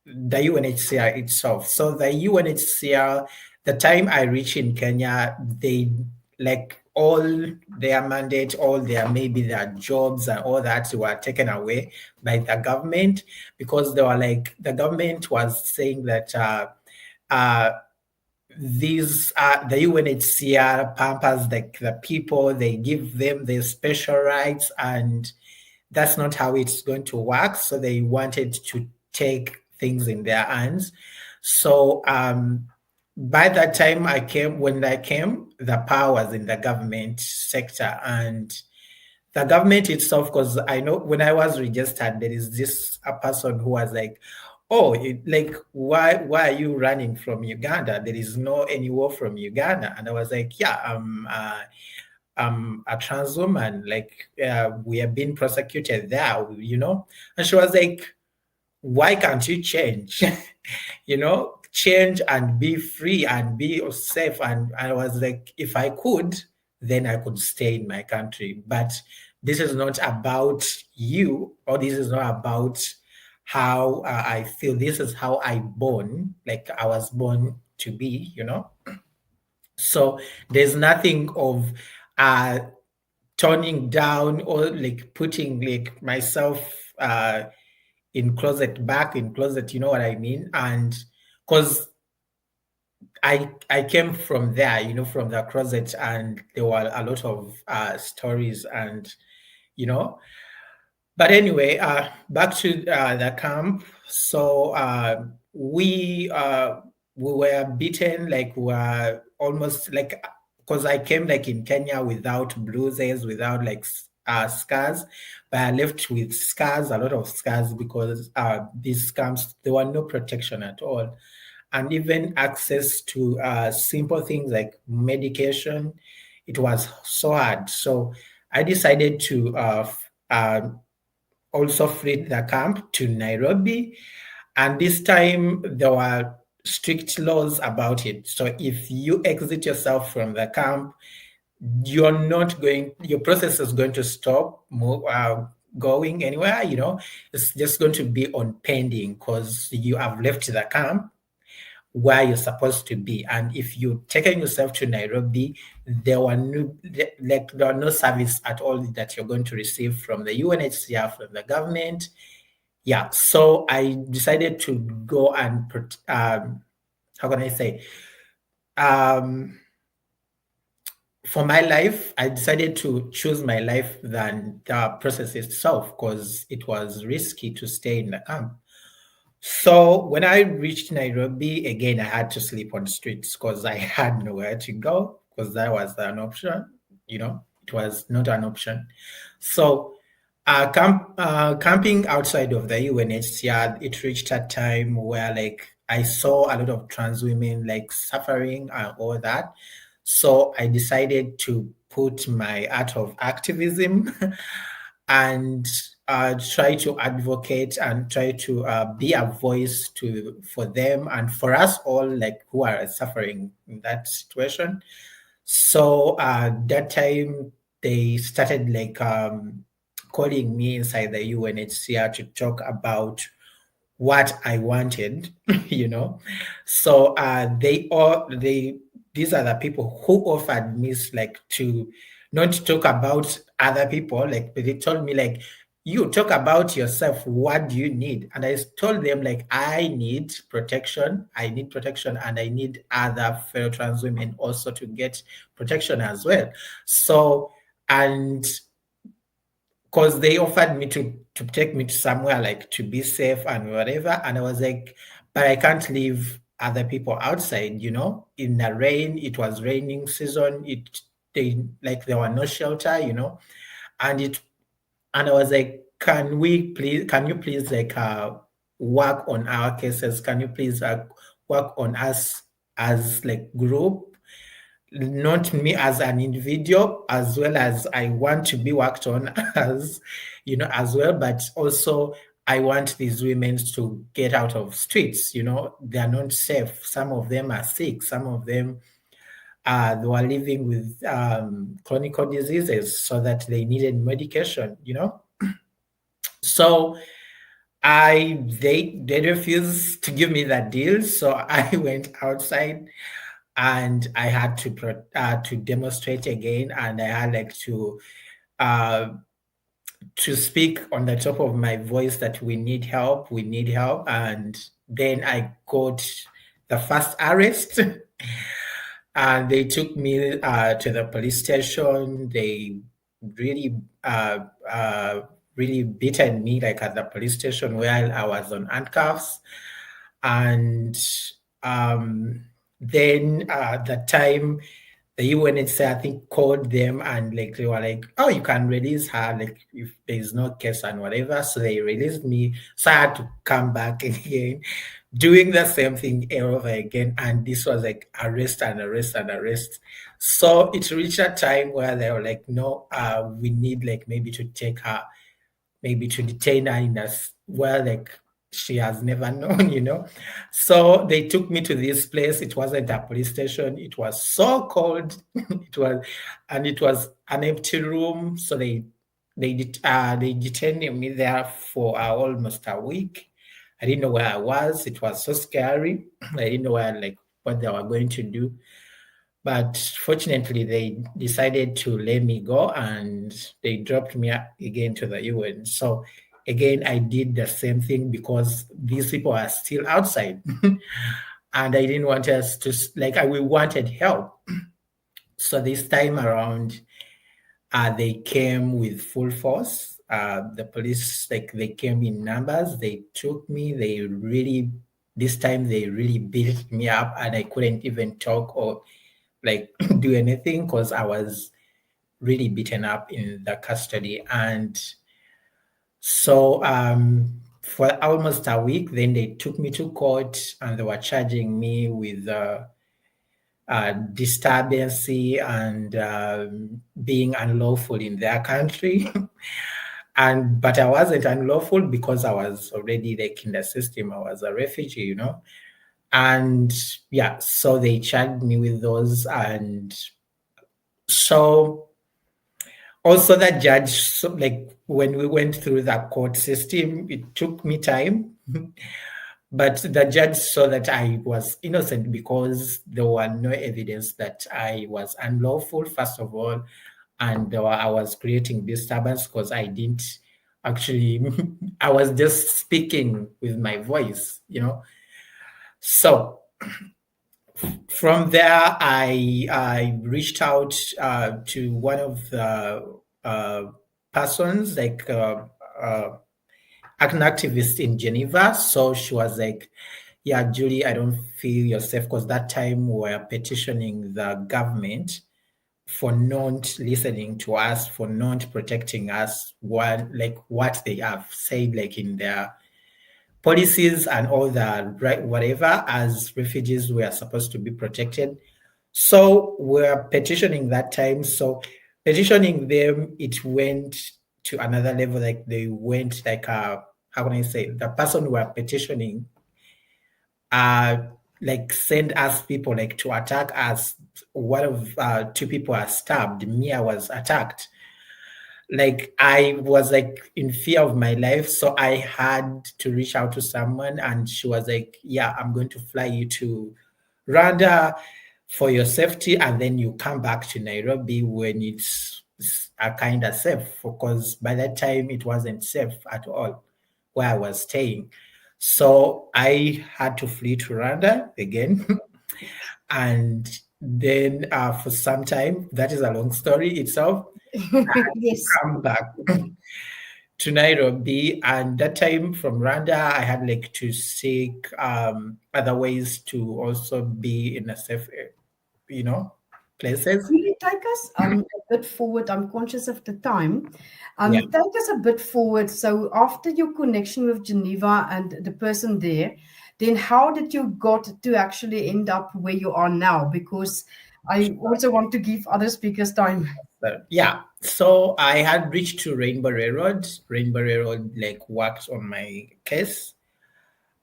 UNHCR itself. So the UNHCR, the time I reached in Kenya, they like all their mandate, all maybe their jobs and all that were taken away by the government, because they were like, the government was saying that these the UNHCR pampers the people, they give them their special rights, and that's not how it's going to work. So they wanted to take things in their hands. So by that time when I came, the power was in the government sector, and the government itself, because I know when I was registered, there is a person who was like, oh, why are you running from Uganda? There is no any war from Uganda. And I was like, yeah, I'm a trans woman, we have been prosecuted there, And she was like, why can't you change? Change and be free and be safe. And I was like, if I could, then I could stay in my country. But this is not about you, or this is not about how I feel. This is how I was born to be, So there's nothing of turning down or putting myself back in closet, you know what I mean? And because I came from there, from the closet, and there were a lot of stories, and but anyway, back to the camp. So we were beaten, we were almost because I came in Kenya without bruises, without scars, but I left with scars, a lot of scars, because these camps, there were no protection at all. And even access to simple things like medication, it was so hard. So I decided to also flee the camp to Nairobi. And this time there were strict laws about it. So if you exit yourself from the camp, your process is going to stop going anywhere, it's just going to be on pending, because you have left the camp where you're supposed to be. And if you're taking yourself to Nairobi, there were no service at all that you're going to receive from the UNHCR, from the government. Yeah, so I decided to go and how can I say, for my life, I decided to choose my life than the process itself, because it was risky to stay in the camp. So when I reached Nairobi, again, I had to sleep on streets because I had nowhere to go, because that was an option. It was not an option. So camping outside of the UNHCR, it reached a time where I saw a lot of trans women suffering and all that. So I decided to put my art of activism and try to advocate and try to be a voice for them and for us all who are suffering in that situation. So that time they started calling me inside the UNHCR to talk about what I wanted, So these are the people who offered me to not talk about other people. They told me you talk about yourself. What do you need? And I told them I need protection. I need protection, and I need other fellow trans women also to get protection as well. So, and because they offered me to take me to somewhere to be safe and whatever, and I was but I can't leave other people outside, in the rain. It was raining season. There were no shelter, and I was can you please work on our cases? Can you please work on us as group, not me as an individual, as well as I want to be worked on as as well, but also I want these women to get out of streets. They are not safe. Some of them are sick. Some of them they were living with chronic diseases, so that they needed medication. So they refused to give me that deal. So I went outside, and I had to demonstrate again, and I had to speak on the top of my voice that we need help. And then I got the first arrest And they took me to the police station. They really, really beaten me like at the police station while I was on handcuffs. And then the time the UNHCR, I think, called them and like they were like, "Oh, you can release her, like if there's no case and whatever." So they released me. So I had to come back again, doing the same thing over again. And this was like arrest and arrest and arrest. So it reached a time where they were like, "No, we need like maybe to take her, maybe to detain her in a where like she has never known, you know." So they took me to this place. It wasn't a police station. It was so cold. it was an empty room. So they detained me there for almost a week. I didn't know where I was. It was so scary. I didn't know where like what they were going to do. But fortunately, they decided to let me go and they dropped me again to the UN. So again, I did the same thing because these people are still outside. And I didn't want us to, like, we wanted help. So this time around, they came with full force. The police, like, they came in numbers. They took me. This time they really beat me up and I couldn't even talk or like do anything because I was really beaten up in the custody. And so for almost a week, then they took me to court and they were charging me with disturbance and being unlawful in their country. But I wasn't unlawful because I was already like in the system. I was a refugee, you know. And yeah, so they charged me with those. And so also the judge, so like when we went through the court system, it took me time. But the judge saw that I was innocent because there were no evidence that I was unlawful, first of all, and I was creating disturbance because I didn't actually, I was just speaking with my voice, you know. So from there, I reached out to one of the persons, like an activist in Geneva. So she was like, "Yeah, Julie, I don't feel you're safe," because that time we were petitioning the government for not listening to us, for not protecting us, what they have said, like in their policies and all the right whatever, as refugees we are supposed to be protected. So we're petitioning that time. So petitioning them, it went to another level. Like they went like how can I say, the person we are petitioning like send us people like to attack us. One of two people are stabbed. Me, I was attacked. Like I was like in fear of my life, so I had to reach out to someone, and she was like, "Yeah, I'm going to fly you to Rwanda for your safety, and then you come back to Nairobi when it's a kind of safe," because by that time it wasn't safe at all where I was staying. So I had to flee to Rwanda again. And then for some time, that is a long story itself, Yes. come back to Nairobi. And that time from Rwanda, I had like to seek other ways to also be in a safe, places. Will you take us a bit forward? I'm conscious of the time. Yeah. Take us a bit forward. So after your connection with Geneva and the person there, then how did you got to actually end up where you are now? Because I also want to give other speakers time. Yeah. So I had reached to Rainbow Railroad. Rainbow Railroad like worked on my case.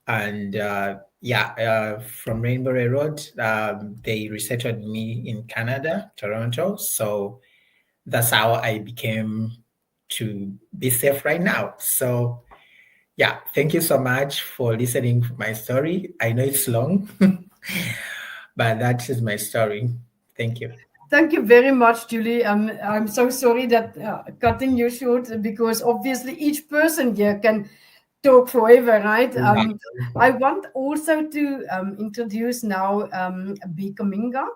And from Rainbow Railroad, they resettled me in Canada, Toronto. So that's how I became to be safe right now. So yeah, thank you so much for listening to my story. I know it's long, but that is my story. Thank you. Thank you very much, Julie. I'm so sorry that cutting you short, because obviously each person here can talk forever, right? Yeah. I want also to introduce now B. Camminga.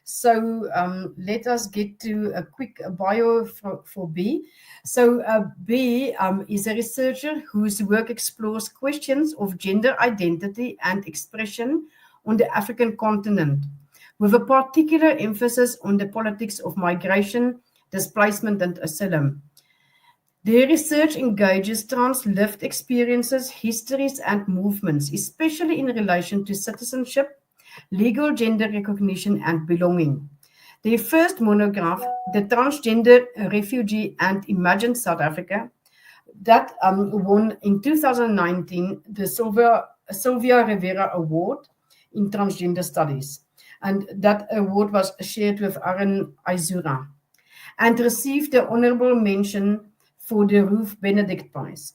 So let us get to a quick bio for B. So B is a researcher whose work explores questions of gender identity and expression on the African continent, with a particular emphasis on the politics of migration, displacement, and asylum. Their research engages trans lived experiences, histories, and movements, especially in relation to citizenship, legal gender recognition, and belonging. Their first monograph, The Transgender Refugee and Imagine South Africa, that won in 2019 the Sylvia Rivera Award in Transgender Studies. And that award was shared with Aaron Izura and received the honorable mention for the Ruth Benedict Prize.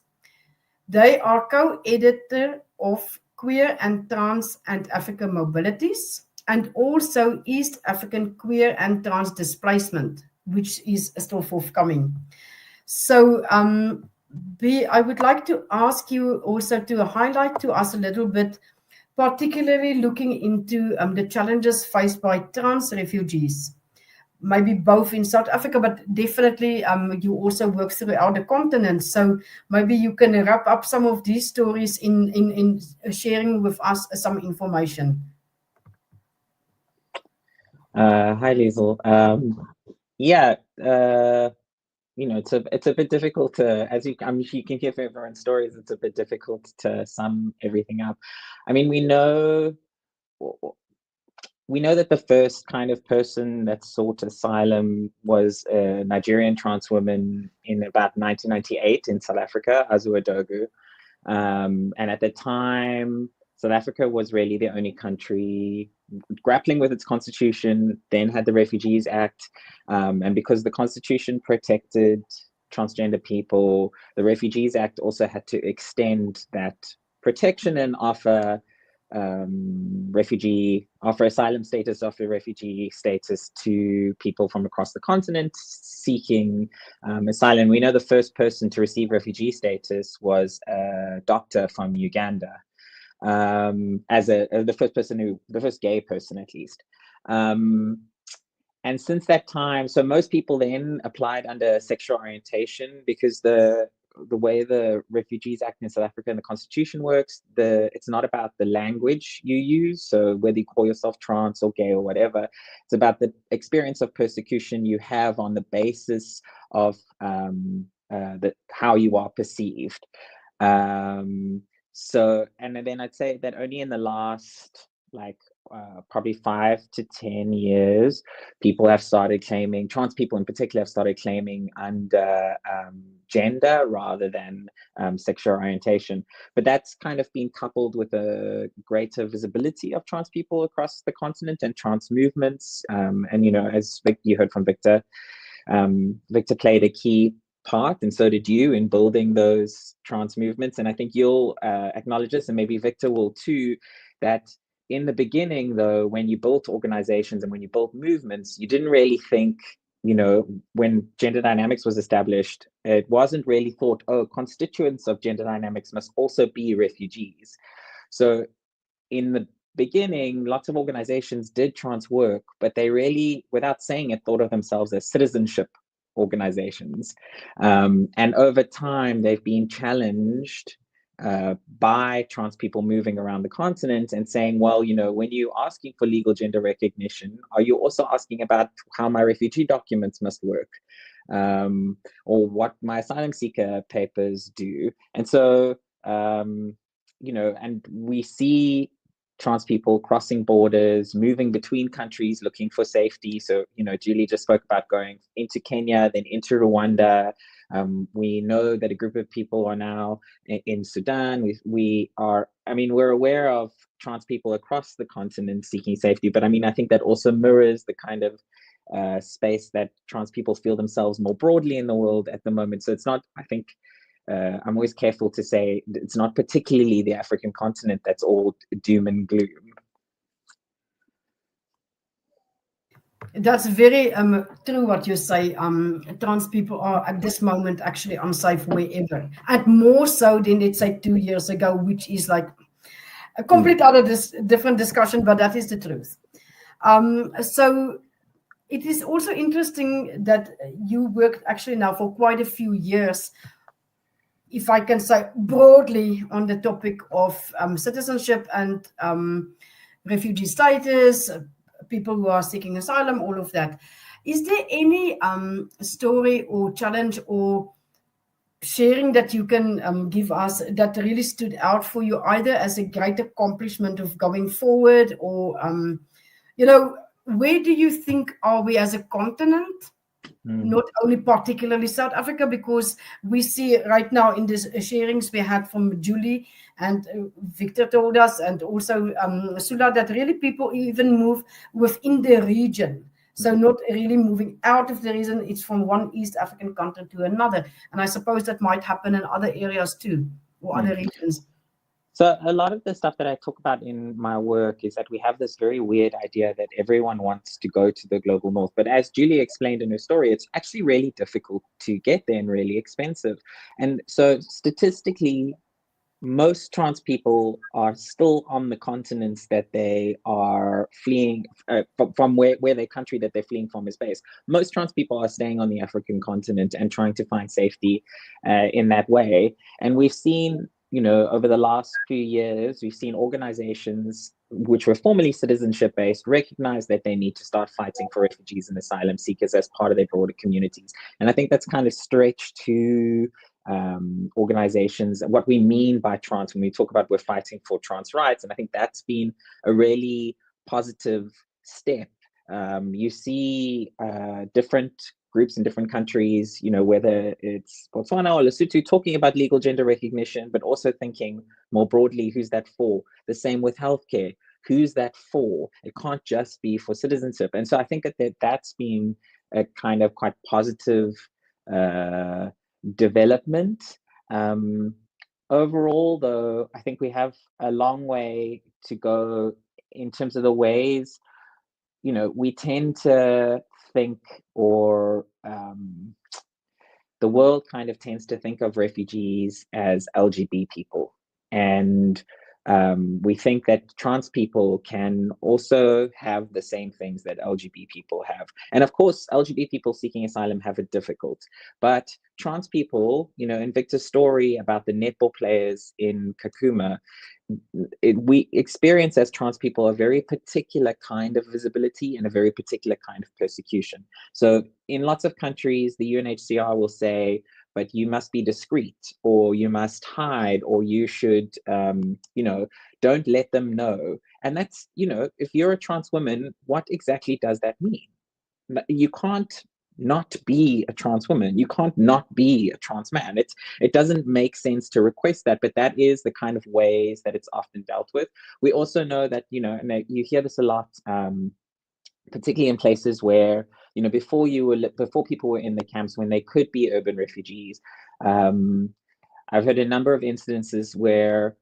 They are co-editor of Queer and Trans and African Mobilities and also East African Queer and Trans Displacement, which is still forthcoming. So, B, I would like to ask you also to highlight to us a little bit, particularly looking into the challenges faced by trans refugees, maybe both in South Africa, but definitely you also work throughout the continent. So maybe you can wrap up some of these stories in sharing with us some information. Hi, Liesl. Yeah, it's a bit difficult to, as I'm sure you can hear from everyone's stories, it's a bit difficult to sum everything up. I mean, we know that the first kind of person that sought asylum was a Nigerian trans woman in about 1998 in South Africa, Azua Dogu. And at the time, South Africa was really the only country grappling with its constitution, then had the Refugees Act. And because the constitution protected transgender people, the Refugees Act also had to extend that protection and offer asylum status, offer refugee status to people from across the continent seeking asylum. We know the first person to receive refugee status was a doctor from Uganda, as the first gay person at least. And since that time, so most people then applied under sexual orientation, because the way the Refugees Act in South Africa and the Constitution works, it's not about the language you use. So whether you call yourself trans or gay or whatever, it's about the experience of persecution you have on the basis of how you are perceived. So, and then I'd say that only in the last probably 5 to 10 years, people have started claiming, trans people in particular have started claiming under gender rather than sexual orientation. But that's kind of been coupled with a greater visibility of trans people across the continent and trans movements. And, as you heard from Victor, Victor played a key part, and so did you, in building those trans movements. And I think you'll acknowledge this, and maybe Victor will too, that in the beginning, though, when you built organizations and when you built movements, you didn't really think, when gender dynamics was established, it wasn't really thought, constituents of gender dynamics must also be refugees. So in the beginning, lots of organizations did trans work, but they really, without saying it, thought of themselves as citizenship organizations. And over time, they've been challenged by trans people moving around the continent and saying, well, when you're asking for legal gender recognition, are you also asking about how my refugee documents must work, or what my asylum seeker papers do? And so, and we see trans people crossing borders, moving between countries, looking for safety. So, Julie just spoke about going into Kenya, then into Rwanda. We know that a group of people are now in Sudan. We're aware of trans people across the continent seeking safety, but I think that also mirrors the kind of space that trans people feel themselves more broadly in the world at the moment. So it's not, I'm always careful to say it's not particularly the African continent that's all doom and gloom. That's very true what you say. Trans people are at this moment actually unsafe wherever, and more so than, let's say, 2 years ago, which is like a complete other different discussion, but that is the truth. So it is also interesting that you worked actually now for quite a few years, if I can say broadly, on the topic of citizenship and refugee status, people who are seeking asylum, all of that. Is there any story or challenge or sharing that you can give us that really stood out for you, either as a great accomplishment of going forward, or where do you think are we as a continent? Not only particularly South Africa, because we see right now in this sharings we had from Julie and Victor told us, and also Sulah, that really people even move within the region. So not really moving out of the region, it's from one East African country to another. And I suppose that might happen in other areas too, or other regions. So a lot of the stuff that I talk about in my work is that we have this very weird idea that everyone wants to go to the global north. But as Julie explained in her story, it's actually really difficult to get there and really expensive. And so statistically, most trans people are still on the continents that they are fleeing from where their country that they're fleeing from is based. Most trans people are staying on the African continent and trying to find safety in that way. And we've seen, over the last few years, we've seen organizations which were formerly citizenship-based recognize that they need to start fighting for refugees and asylum seekers as part of their broader communities. And I think that's kind of stretched to organizations, what we mean by trans when we talk about we're fighting for trans rights. And I think that's been a really positive step. You see different groups in different countries, whether it's Botswana or Lesotho, talking about legal gender recognition, but also thinking more broadly, who's that for? The same with healthcare. Who's that for? It can't just be for citizenship. And so I think that's been a kind of quite positive development. Overall, though, I think we have a long way to go in terms of the ways, we tend to think, or the world kind of tends to think of refugees as LGBT people. And we think that trans people can also have the same things that LGBT people have. And of course, LGBT people seeking asylum have it difficult. But trans people, in Victor's story about the netball players in Kakuma, we experience as trans people a very particular kind of visibility and a very particular kind of persecution. So in lots of countries, the UNHCR will say, but you must be discreet, or you must hide, or you should, don't let them know. And that's, if you're a trans woman, what exactly does that mean? You can't not be a trans woman. You can't not be a trans man. It doesn't make sense to request that, but that is the kind of ways that it's often dealt with. We also know that, and you hear this a lot, particularly in places where, before people were in the camps, when they could be urban refugees. I've heard a number of instances where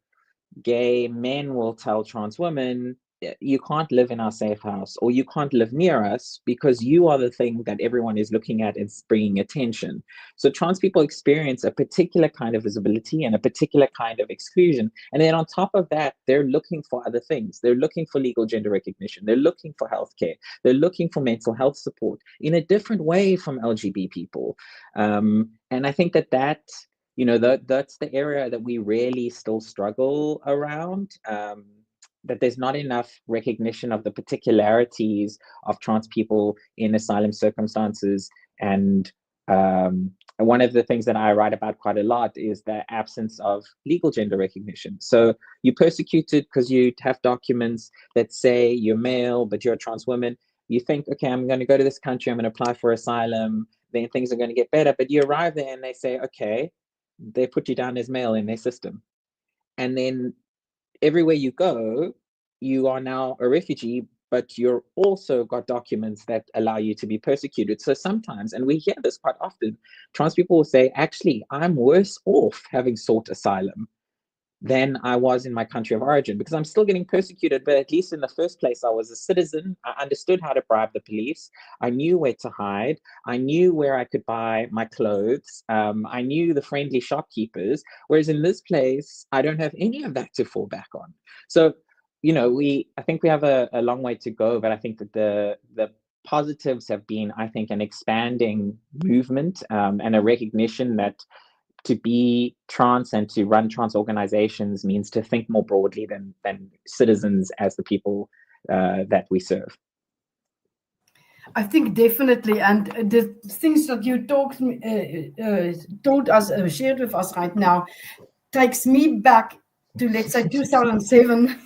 gay men will tell trans women, you can't live in our safe house, or you can't live near us because you are the thing that everyone is looking at and bringing attention. So trans people experience a particular kind of visibility and a particular kind of exclusion. And then on top of that, they're looking for other things. They're looking for legal gender recognition. They're looking for healthcare. They're looking for mental health support in a different way from LGBT people. And I think that that's the area that we really still struggle around. That there's not enough recognition of the particularities of trans people in asylum circumstances. And one of the things that I write about quite a lot is the absence of legal gender recognition. So you're persecuted because you have documents that say you're male, but you're a trans woman. You think, okay, I'm going to go to this country, I'm going to apply for asylum, then things are going to get better. But you arrive there and they say, okay, they put you down as male in their system. And then everywhere you go, you are now a refugee, but you're also got documents that allow you to be persecuted. So sometimes, and we hear this quite often, trans people will say, actually, I'm worse off having sought asylum than I was in my country of origin, because I'm still getting persecuted, but at least in the first place, I was a citizen. I understood how to bribe the police. I knew where to hide. I knew where I could buy my clothes. I knew the friendly shopkeepers, whereas in this place, I don't have any of that to fall back on. So, I think we have a long way to go, but I think that the positives have been, I think, an expanding movement and a recognition that to be trans and to run trans organizations means to think more broadly than citizens as the people that we serve. I think definitely, and the things that you shared with us right now, takes me back to, let's say, 2007.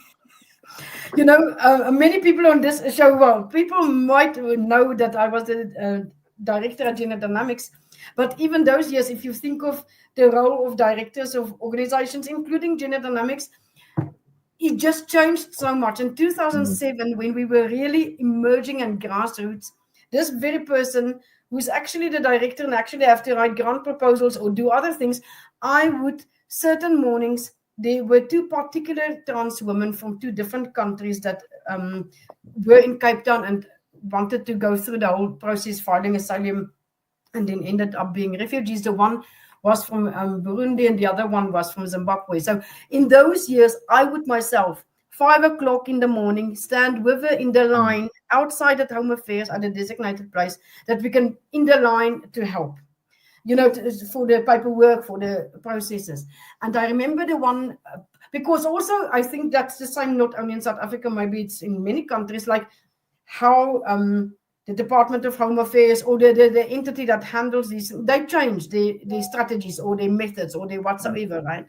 Many people on this show, well, people might know that I was the director at Gender Dynamics, but even those years, if you think of the role of directors of organizations, including Gender Dynamics, it just changed so much. In 2007, when we were really emerging and grassroots, this very person who's actually the director and actually have to write grant proposals or do other things, I would, certain mornings, there were two particular trans women from two different countries that were in Cape Town and wanted to go through the whole process, filing asylum, and then ended up being refugees. The one was from Burundi and the other one was from Zimbabwe. So in those years, I would myself, 5 o'clock in the morning, stand with her in the line outside at Home Affairs at a designated place that we can in the line to help, for the paperwork, for the processes. And I remember the one, because also I think that's the same, not only in South Africa, maybe it's in many countries, like how the Department of Home Affairs or the entity that handles these, they change their strategies or their methods or their whatsoever, right?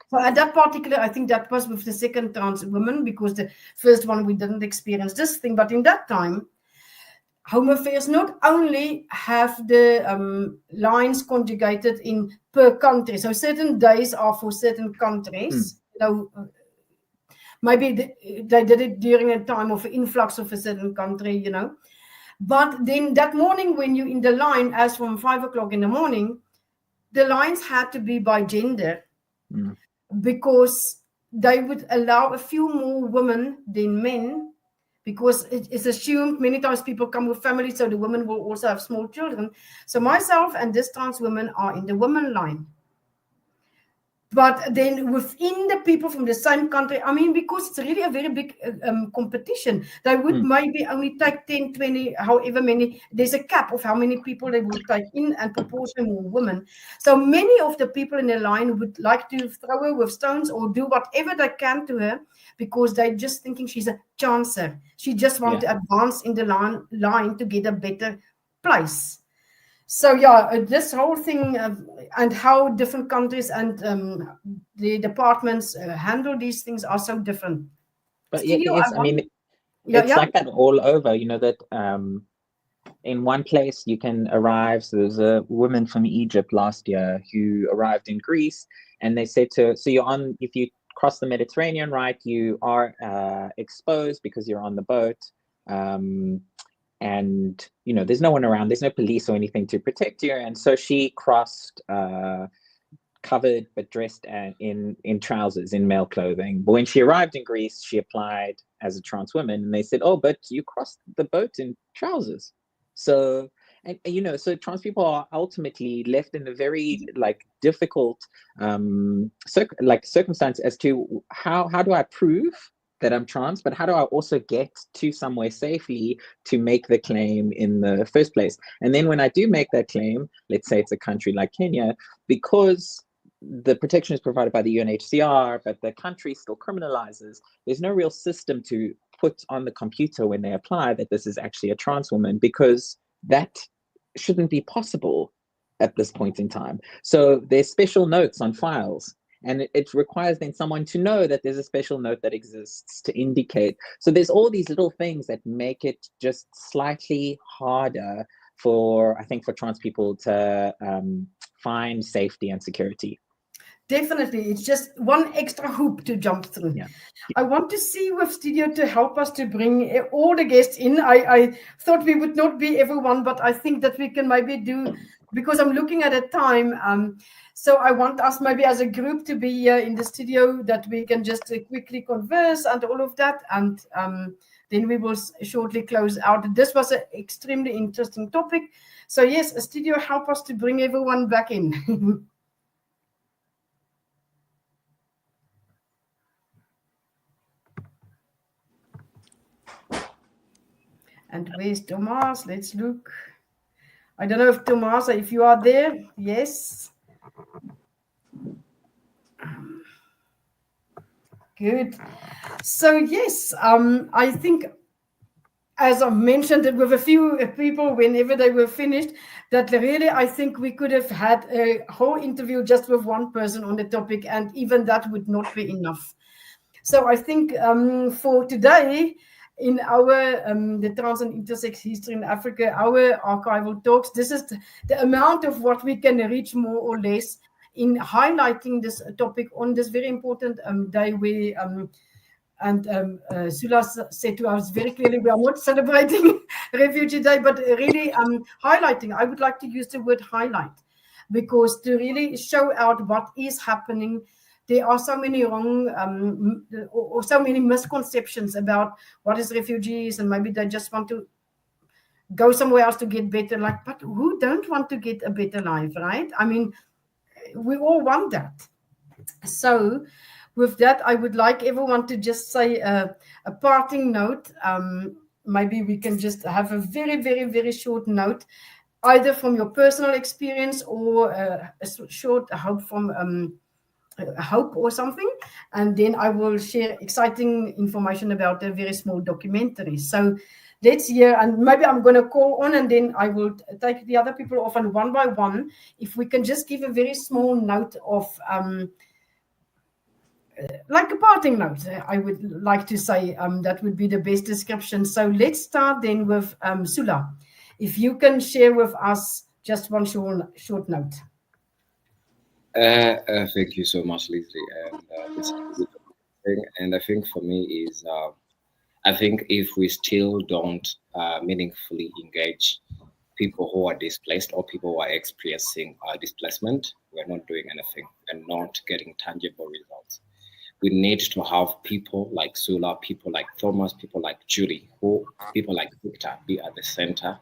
So at that particular, I think that was with the second trans woman, because the first one we didn't experience this thing, but in that time, Home Affairs not only have the lines conjugated in per country, so certain days are for certain countries, maybe they did it during a time of influx of a certain country, but then that morning when you're in the line, as from 5 o'clock in the morning, the lines had to be by gender, because they would allow a few more women than men, because it's assumed many times people come with families, so the women will also have small children. So myself and this trans woman are in the women line. But then within the people from the same country, I mean, because it's really a very big competition, they would maybe only take 10, 20, however many, there's a cap of how many people they would take in, and proportion more women. So many of the people in the line would like to throw her with stones or do whatever they can to her, because they're just thinking she's a chancer. She just wants to advance in the line to get a better place. So this whole thing and how different countries and the departments handle these things are so different. But it's like that all over, that in one place you can arrive. So there's a woman from Egypt last year who arrived in Greece, and they said to her, so if you cross the Mediterranean, right, you are exposed because you're on the boat. And there's no one around, there's no police or anything to protect you, and so she crossed covered but dressed in trousers, in male clothing. But when she arrived in Greece, she applied as a trans woman, and they said, oh, but you crossed the boat in trousers. So so trans people are ultimately left in a very difficult circumstance as to how do I prove that I'm trans, but how do I also get to somewhere safely to make the claim in the first place? And then when I do make that claim, let's say it's a country like Kenya, because the protection is provided by the UNHCR, but the country still criminalizes, there's no real system to put on the computer when they apply that this is actually a trans woman, because that shouldn't be possible at this point in time. So there's special notes on files, and it requires then someone to know that there's a special note that exists to indicate. So there's all these little things that make it just slightly harder for trans people to find safety and security. Definitely. It's just one extra hoop to jump through. Yeah. I want to see with studio to help us to bring all the guests in. I thought we would not be everyone, but I think that we can maybe do because I'm looking at a time. So I want us maybe as a group to be here in the studio that we can just quickly converse and all of that. And then we will shortly close out. This was an extremely interesting topic. So yes, a studio, help us to bring everyone back in. And where's Thomas? Let's look. I don't know if Thomas, if you are there. Yes. Good. So yes, I think, as I mentioned it with a few people whenever they were finished, that really I think we could have had a whole interview just with one person on the topic, and even that would not be enough. So I think for today, in our the trans and intersex history in Africa, our archival talks, this is the amount of what we can reach more or less in highlighting this topic on this very important day where Sulah said to us very clearly, we are not celebrating Refugee Day, but really highlighting. I would like to use the word highlight, because to really show out what is happening. There are so many wrong or so many misconceptions about what is refugees, and maybe they just want to go somewhere else to get better. Like, but who don't want to get a better life, right? I mean, we all want that. So with that, I would like everyone to just say a parting note. Maybe we can just have a very, very, very short note, either from your personal experience or a short hope from hope or something, and then I will share exciting information about a very small documentary. So let's hear, and maybe I'm going to call on, and then I will take the other people off, and one by one, if we can just give a very small note of like a parting note, I would like to say that would be the best description. So let's start then with Sulah. If you can share with us just one short note. Thank you so much, Liesl. And this is a good thing. And I think for me is, I think if we still don't meaningfully engage people who are displaced or people who are experiencing displacement, we're not doing anything and not getting tangible results. We need to have people like Sulah, people like Thomas, people like Julie, people like Victor be at the center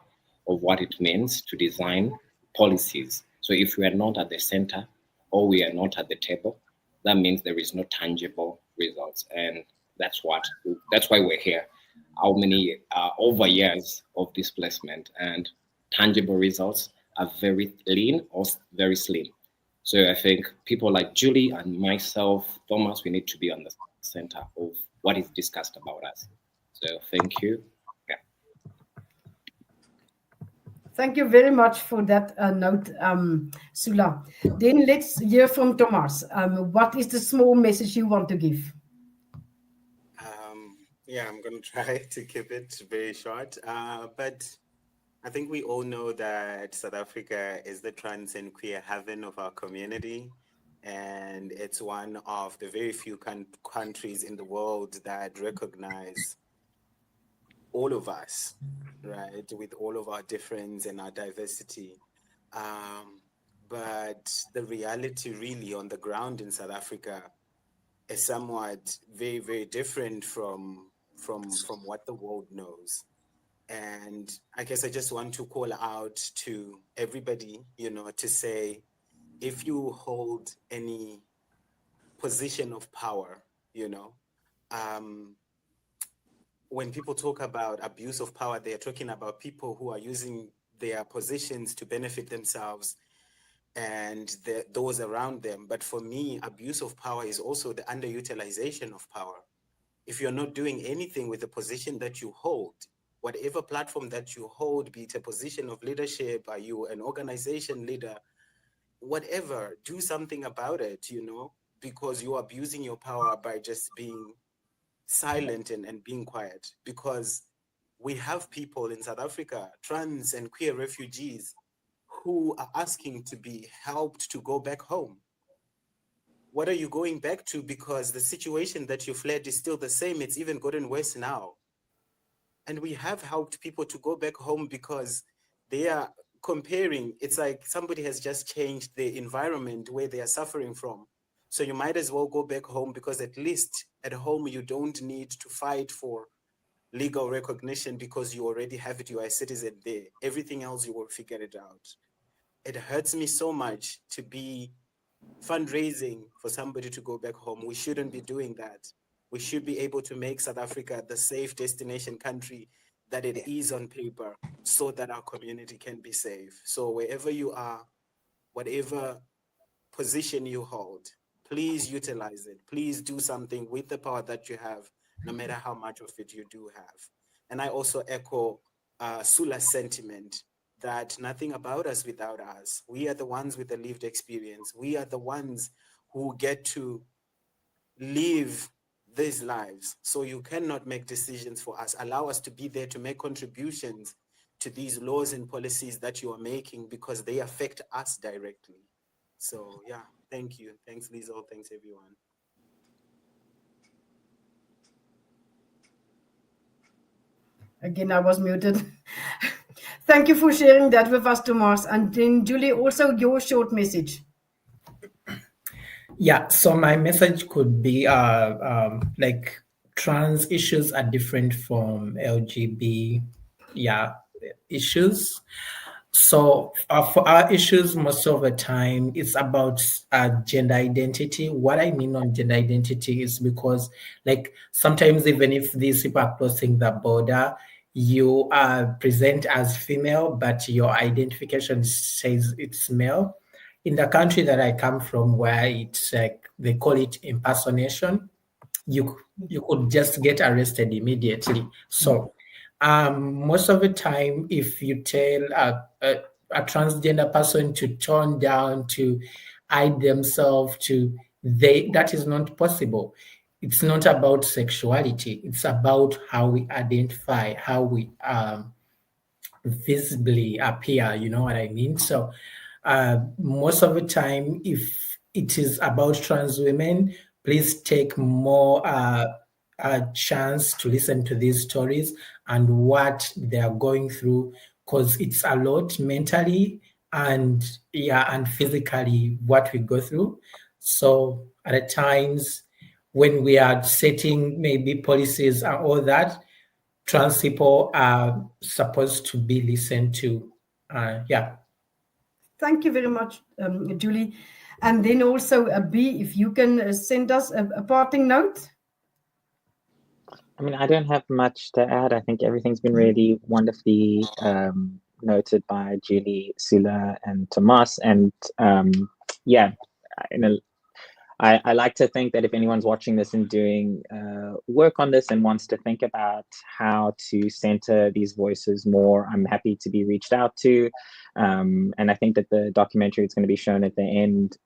of what it means to design policies. So if we are not at the center or we are not at the table, that means there is no tangible results. And that's why we're here. How many over years of displacement, and tangible results are very lean or very slim. So I think people like Julie and myself, Thomas, we need to be on the center of what is discussed about us. So thank you. Yeah. Thank you very much for that note, Sulah. Then let's hear from Thomas. What is the small message you want to give? Yeah, I'm going to try to keep it very short. But I think we all know that South Africa is the trans and queer haven of our community. And it's one of the very few countries in the world that recognize all of us, right, with all of our difference and our diversity. But the reality really on the ground in South Africa is somewhat very, very different from what the world knows. And I guess I just want to call out to everybody, to say, if you hold any position of power, when people talk about abuse of power, they are talking about people who are using their positions to benefit themselves and those around them. But for me, abuse of power is also the underutilization of power. If you're not doing anything with the position that you hold, whatever platform that you hold, be it a position of leadership, are you an organization leader, whatever, do something about it, because you're abusing your power by just being silent and being quiet. Because we have people in South Africa, trans and queer refugees, who are asking to be helped to go back home. What are you going back to? Because the situation that you fled is still the same. It's even gotten worse now. And we have helped people to go back home because they are comparing, it's like somebody has just changed the environment where they are suffering from. So you might as well go back home, because at least at home you don't need to fight for legal recognition, because you already have it. You are a citizen there. Everything else you will figure it out. It hurts me so much to be fundraising for somebody to go back home. We shouldn't be doing that. We should be able to make South Africa the safe destination country that it is on paper, so that our community can be safe. So wherever you are, whatever position you hold, please utilize it. Please do something with the power that you have, no matter how much of it you do have. And I also echo Sulah's sentiment that nothing about us without us. We are the ones with the lived experience. We are the ones who get to live these lives. So you cannot make decisions for us. Allow us to be there to make contributions to these laws and policies that you are making, because they affect us directly. So yeah, thank you. Thanks, Liesl. Thanks, everyone. Again, I was muted. Thank you for sharing that with us, Thomars. And then, Julie, also your short message. Yeah, so my message could be like trans issues are different from LGB issues. So for our issues, most of the time, it's about gender identity. What I mean on gender identity is because, like, sometimes even if these people are crossing the border, you are present as female, but your identification says it's male. In the country that I come from, where it's like they call it impersonation, you could just get arrested immediately. So most of the time, if you tell a transgender person to tone down, to hide themselves, that is not possible. It's not about sexuality. It's about how we identify, how we visibly appear. You know what I mean? So most of the time, if it is about trans women, please take more a chance to listen to these stories and what they are going through, because it's a lot mentally and physically what we go through. So at times when we are setting maybe policies and all that, trans people are supposed to be listened to. Thank you very much, Julie. And then also, B, if you can send us a parting note. I mean, I don't have much to add. I think everything's been really wonderfully noted by Julie, Sulah, and Thomars. And I like to think that if anyone's watching this and doing work on this and wants to think about how to center these voices more, I'm happy to be reached out to. And I think that the documentary that's going to be shown at the end,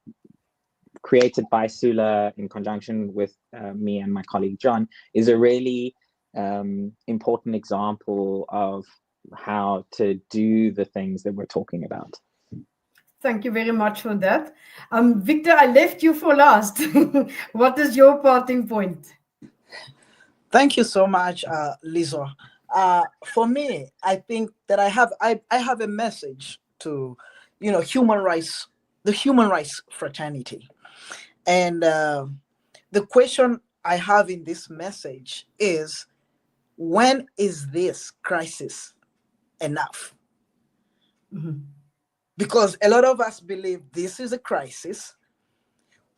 created by Sulah in conjunction with me and my colleague John, is a really important example of how to do the things that we're talking about. Thank you very much for that. Victor, I left you for last. What is your parting point? Thank you so much, Liesl. For me, I think that I have a message to, human rights, the human rights fraternity. And the question I have in this message is, when is this crisis enough? Mm-hmm. Because a lot of us believe this is a crisis.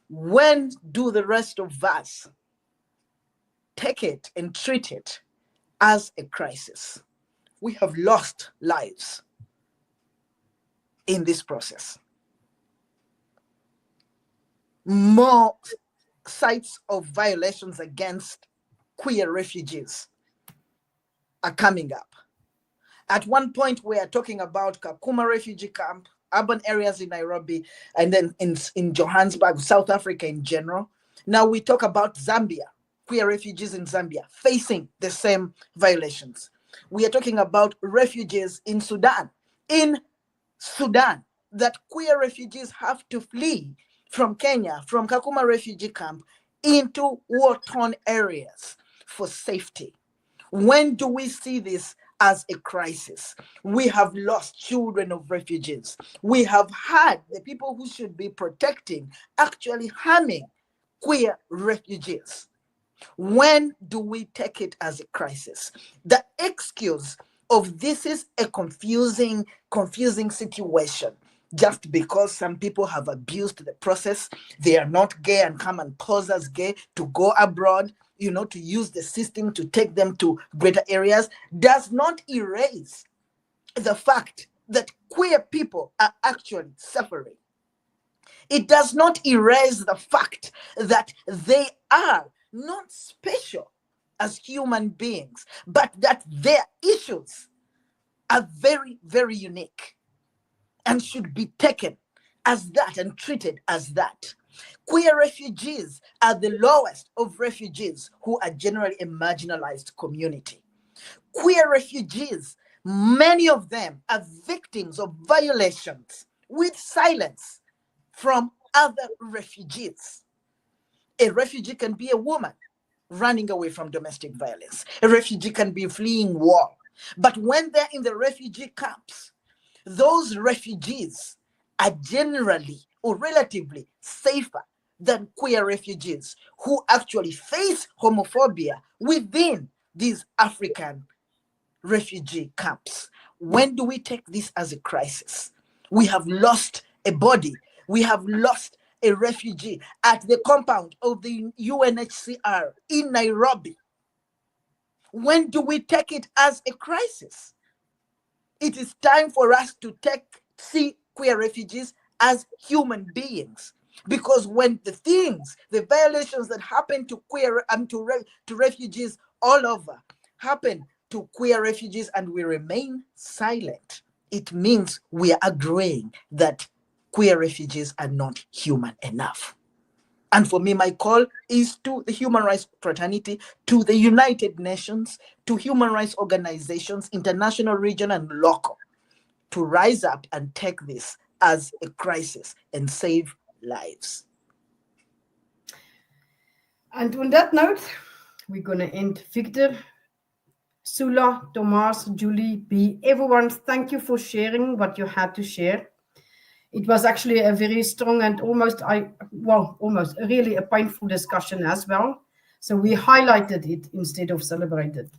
When do the rest of us take it and treat it as a crisis? We have lost lives in this process. More sites of violations against queer refugees are coming up. At one point, we are talking about Kakuma refugee camp, urban areas in Nairobi, and then in Johannesburg, South Africa in general. Now we talk about Zambia, queer refugees in Zambia facing the same violations. We are talking about refugees in Sudan. In Sudan, that queer refugees have to flee from Kenya, from Kakuma refugee camp, into war-torn areas for safety. When do we see this as a crisis. We have lost children of refugees. We have had the people who should be protecting actually harming queer refugees. When do we take it as a crisis? The excuse of this is a confusing situation. Just because some people have abused the process, they are not gay and come and pose as gay to go abroad, to use the system to take them to greater areas, does not erase the fact that queer people are actually suffering. It does not erase the fact that they are not special as human beings, but that their issues are very, very unique and should be taken as that and treated as that. Queer refugees are the lowest of refugees who are generally a marginalized community. Queer refugees, many of them are victims of violations with silence from other refugees. A refugee can be a woman running away from domestic violence. A refugee can be fleeing war. But when they're in the refugee camps, those refugees are generally or relatively safer than queer refugees who actually face homophobia within these African refugee camps. When do we take this as a crisis? We have lost a body. We have lost a refugee at the compound of the UNHCR in Nairobi. When do we take it as a crisis? It is time for us to see queer refugees as human beings. Because when the violations that happen to to refugees all over happen to queer refugees and we remain silent, it means we are agreeing that queer refugees are not human enough. And for me, my call is to the human rights fraternity, to the United Nations, to human rights organizations, international, regional, and local, to rise up and take this as a crisis and save lives. And on that note, we're going to end. Victor, Sulah, Thomars, Julie, B, everyone, thank you for sharing what you had to share. It was actually a very strong and almost really a painful discussion as well. So we highlighted it instead of celebrated.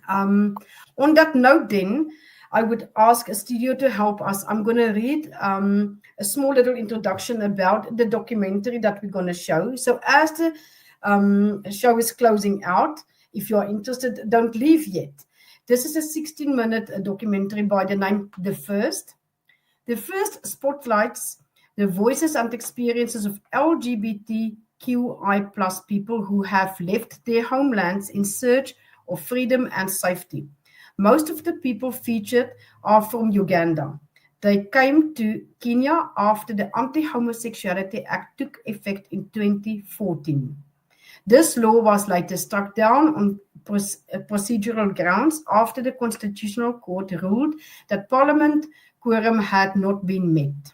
On that note then, I would ask a studio to help us. I'm going to read a small little introduction about the documentary that we're going to show. So as the show is closing out, if you're interested, don't leave yet. This is a 16-minute documentary by the name The First. The First spotlights the voices and experiences of LGBTQI plus people who have left their homelands in search of freedom and safety. Most of the people featured are from Uganda. They came to Kenya after the Anti-Homosexuality Act took effect in 2014. This law was later struck down on procedural grounds after the Constitutional Court ruled that Parliament quorum had not been met.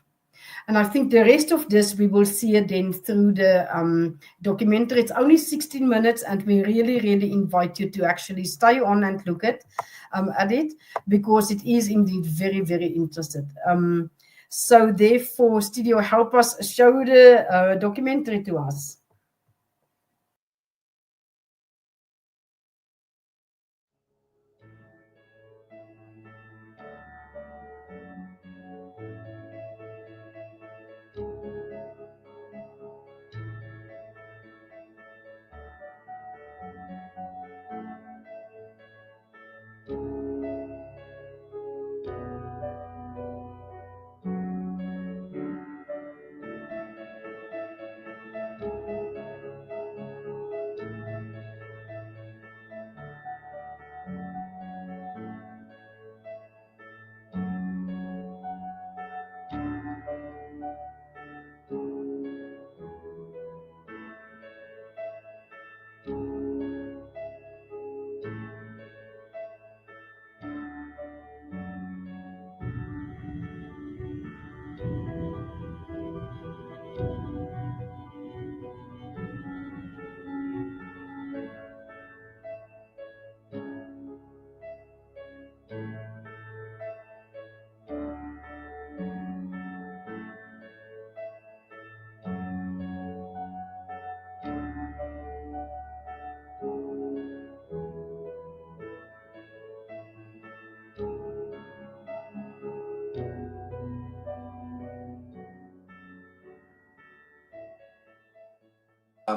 And I think the rest of this we will see it then through the documentary. It's only 16 minutes and we really, really invite you to actually stay on and look at it because it is indeed very, very interesting. So therefore, studio, help us show the documentary to us.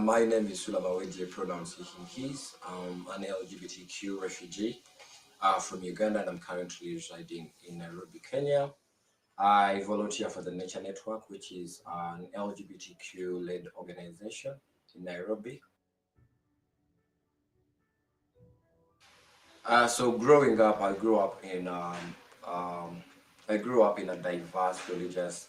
My name is Sulah, Mawejje, pronouns he, his. I'm an LGBTQ refugee from Uganda, and I'm currently residing in Nairobi, Kenya. I volunteer for the Nature Network, which is an LGBTQ-led organization in Nairobi. So growing up, I grew up in a diverse religious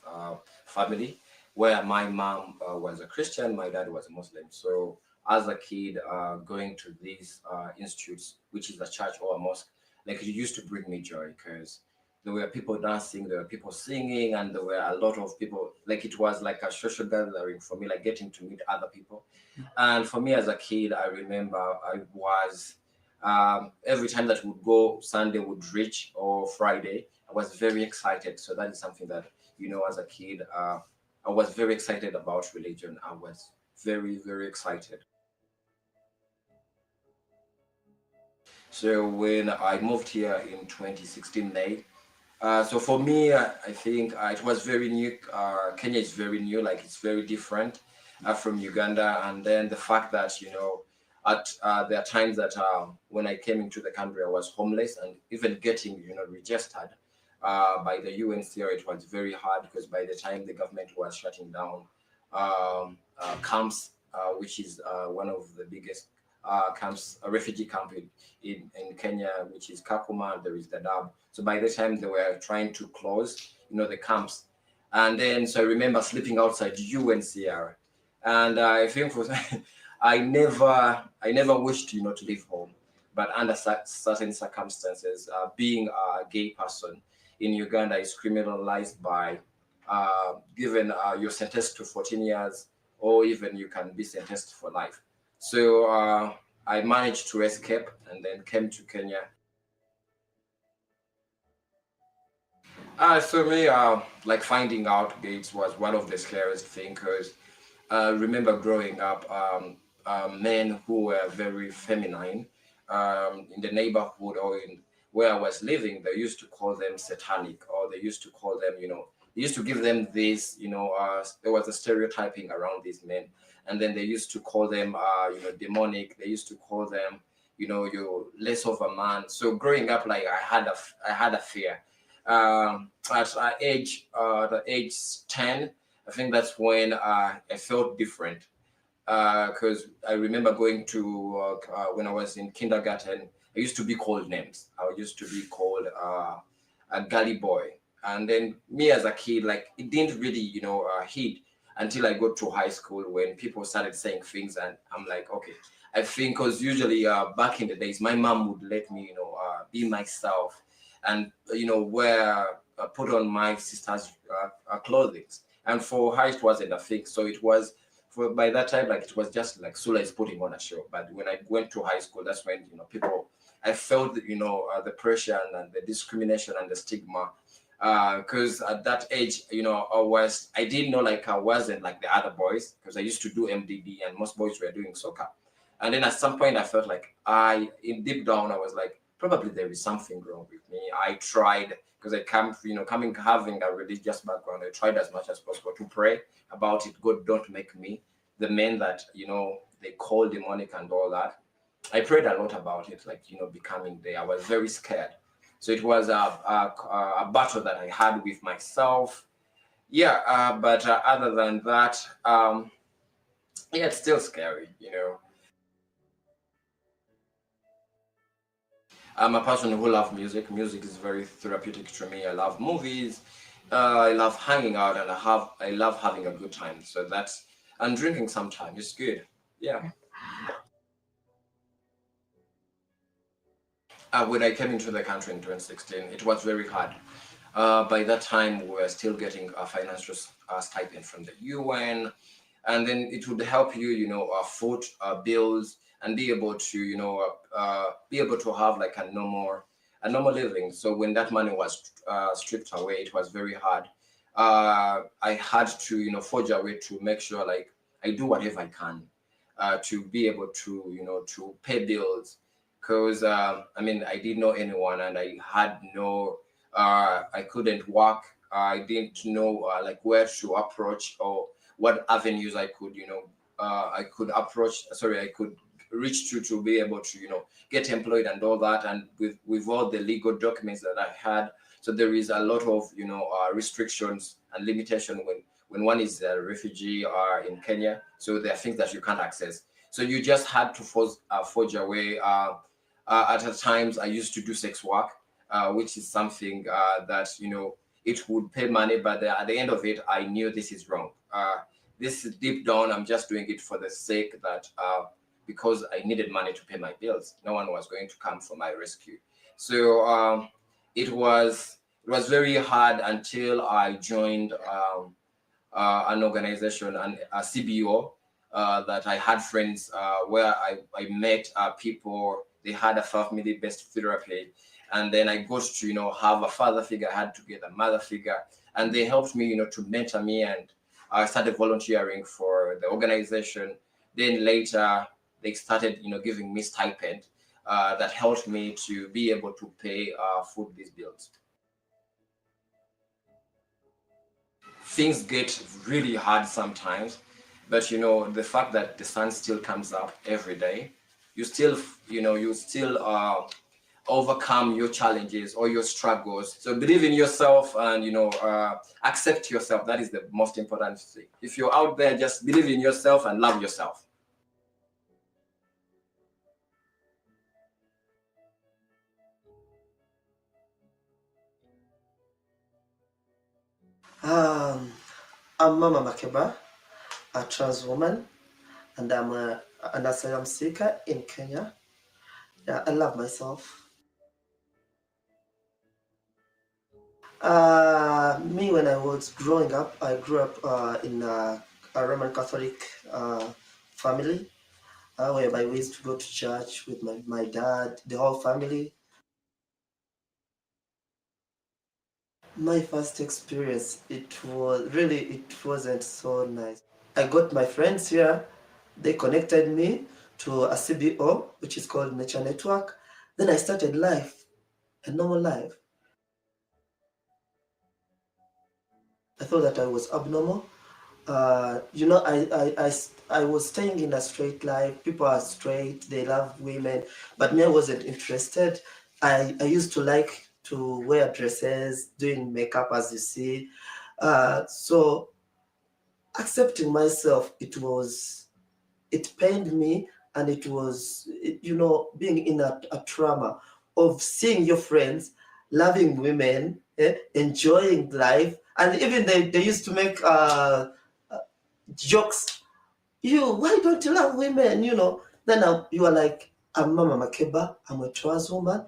family where my mom was a Christian, my dad was a Muslim. So as a kid, going to these institutes, which is a church or a mosque, like it used to bring me joy because there were people dancing, there were people singing, and there were a lot of people. Like it was like a social gathering for me, like getting to meet other people. And for me as a kid, I remember I was every time that would go, Sunday would reach or Friday, I was very excited. So that is something that, as a kid, I was very excited about religion. I was very, very excited. So when I moved here in 2016 May, so for me, I think it was very new. Kenya is very new, like it's very different from Uganda. And then the fact that, there are times that when I came into the country, I was homeless, and even getting, registered by the UNHCR, it was very hard because by the time the government was shutting down camps, which is one of the biggest camps, a refugee camp in Kenya, which is Kakuma, there is the Dab. So by the time they were trying to close, the camps. And then, so I remember sleeping outside UNCR. And I think I never wished, to leave home. But under certain circumstances, being a gay person in Uganda is criminalized by given you're sentenced to 14 years, or even you can be sentenced for life. So I managed to escape and then came to Kenya. So me, like finding out gays was one of the scariest things because I remember growing up, men who were very feminine in the neighborhood or in where I was living, they used to call them satanic, or they used to call them, they used to give them this, there was a stereotyping around these men. And then they used to call them, demonic. They used to call them, you're less of a man. So growing up, like I had a fear. At the age 10, I think that's when I felt different. Because I remember going to when I was in kindergarten, I used to be called names. I used to be called a gully boy. And then me as a kid, like it didn't really, hit until I got to high school when people started saying things, and I'm like, okay, I think because usually back in the days, my mom would let me, be myself, and wear put on my sister's clothing. And for her, it wasn't a thing. So it was by that time, like it was just like Sulah is putting on a show. But when I went to high school, that's when people, I felt the pressure and the discrimination and the stigma. Because at that age, I didn't know, like I wasn't like the other boys, because I used to do MDD and most boys were doing soccer. And then at some point I felt like deep down, I was like, probably there is something wrong with me. I tried, because I having a religious background, I tried as much as possible to pray about it. God, don't make me the man that, they call demonic and all that. I prayed a lot about it, like, becoming there. I was very scared. So it was a battle that I had with myself. Yeah, but other than that, yeah, it's still scary, I'm a person who loves music. Music is very therapeutic to me. I love movies. I love hanging out, and I love having a good time. So and drinking sometimes. It's good. Yeah. When I came into the country in 2016, it was very hard. By that time, we were still getting a financial stipend from the UN, and then it would help you, foot bills, and be able to have like a normal living. So when that money was stripped away, it was very hard. I had to, forge a way to make sure like I do whatever I can to be able to, to pay bills. Because I didn't know anyone, and I had I couldn't work. I didn't know like where to approach or what avenues I could, I could reach to be able to, get employed and all that, and with all the legal documents that I had. So there is a lot of, restrictions and limitation when one is a refugee or in Kenya. So there are things that you can't access. So you just had to forge your way. At times, I used to do sex work, which is something that, it would pay money, but at the end of it, I knew this is wrong. This is deep down, I'm just doing it for the sake that because I needed money to pay my bills. No one was going to come for my rescue. So it was very hard until I joined an organization, a CBO, that I had friends where I met people. They had a family-based therapy, and then I got to have a father figure. I had to get a mother figure, and they helped me to mentor me, and I started volunteering for the organization. Then later they started giving me stipend that helped me to be able to pay food these bills. Things get really hard sometimes, but the fact that the sun still comes up every day, you still overcome your challenges or your struggles. So believe in yourself and accept yourself. That is the most important thing. If you're out there, just believe in yourself and love yourself. I'm Mama Makeba, a trans woman, and I'm an asylum seeker in Kenya. Yeah, I love myself. Me, when I was growing up, I grew up in a Roman Catholic family, whereby we used to go to church with my dad, the whole family. My first experience, it wasn't so nice. I got my friends here. They connected me to a CBO, which is called Nature Network. Then I started life, a normal life. I thought that I was abnormal. I was staying in a straight life. People are straight, they love women, but me, I wasn't interested. I used to like to wear dresses, doing makeup, as you see. So accepting myself, it pained me, and it was, being in a trauma of seeing your friends loving women, enjoying life, and even they used to make jokes. Why don't you love women? Then you are like, I'm Mama Makeba, I'm a trans woman.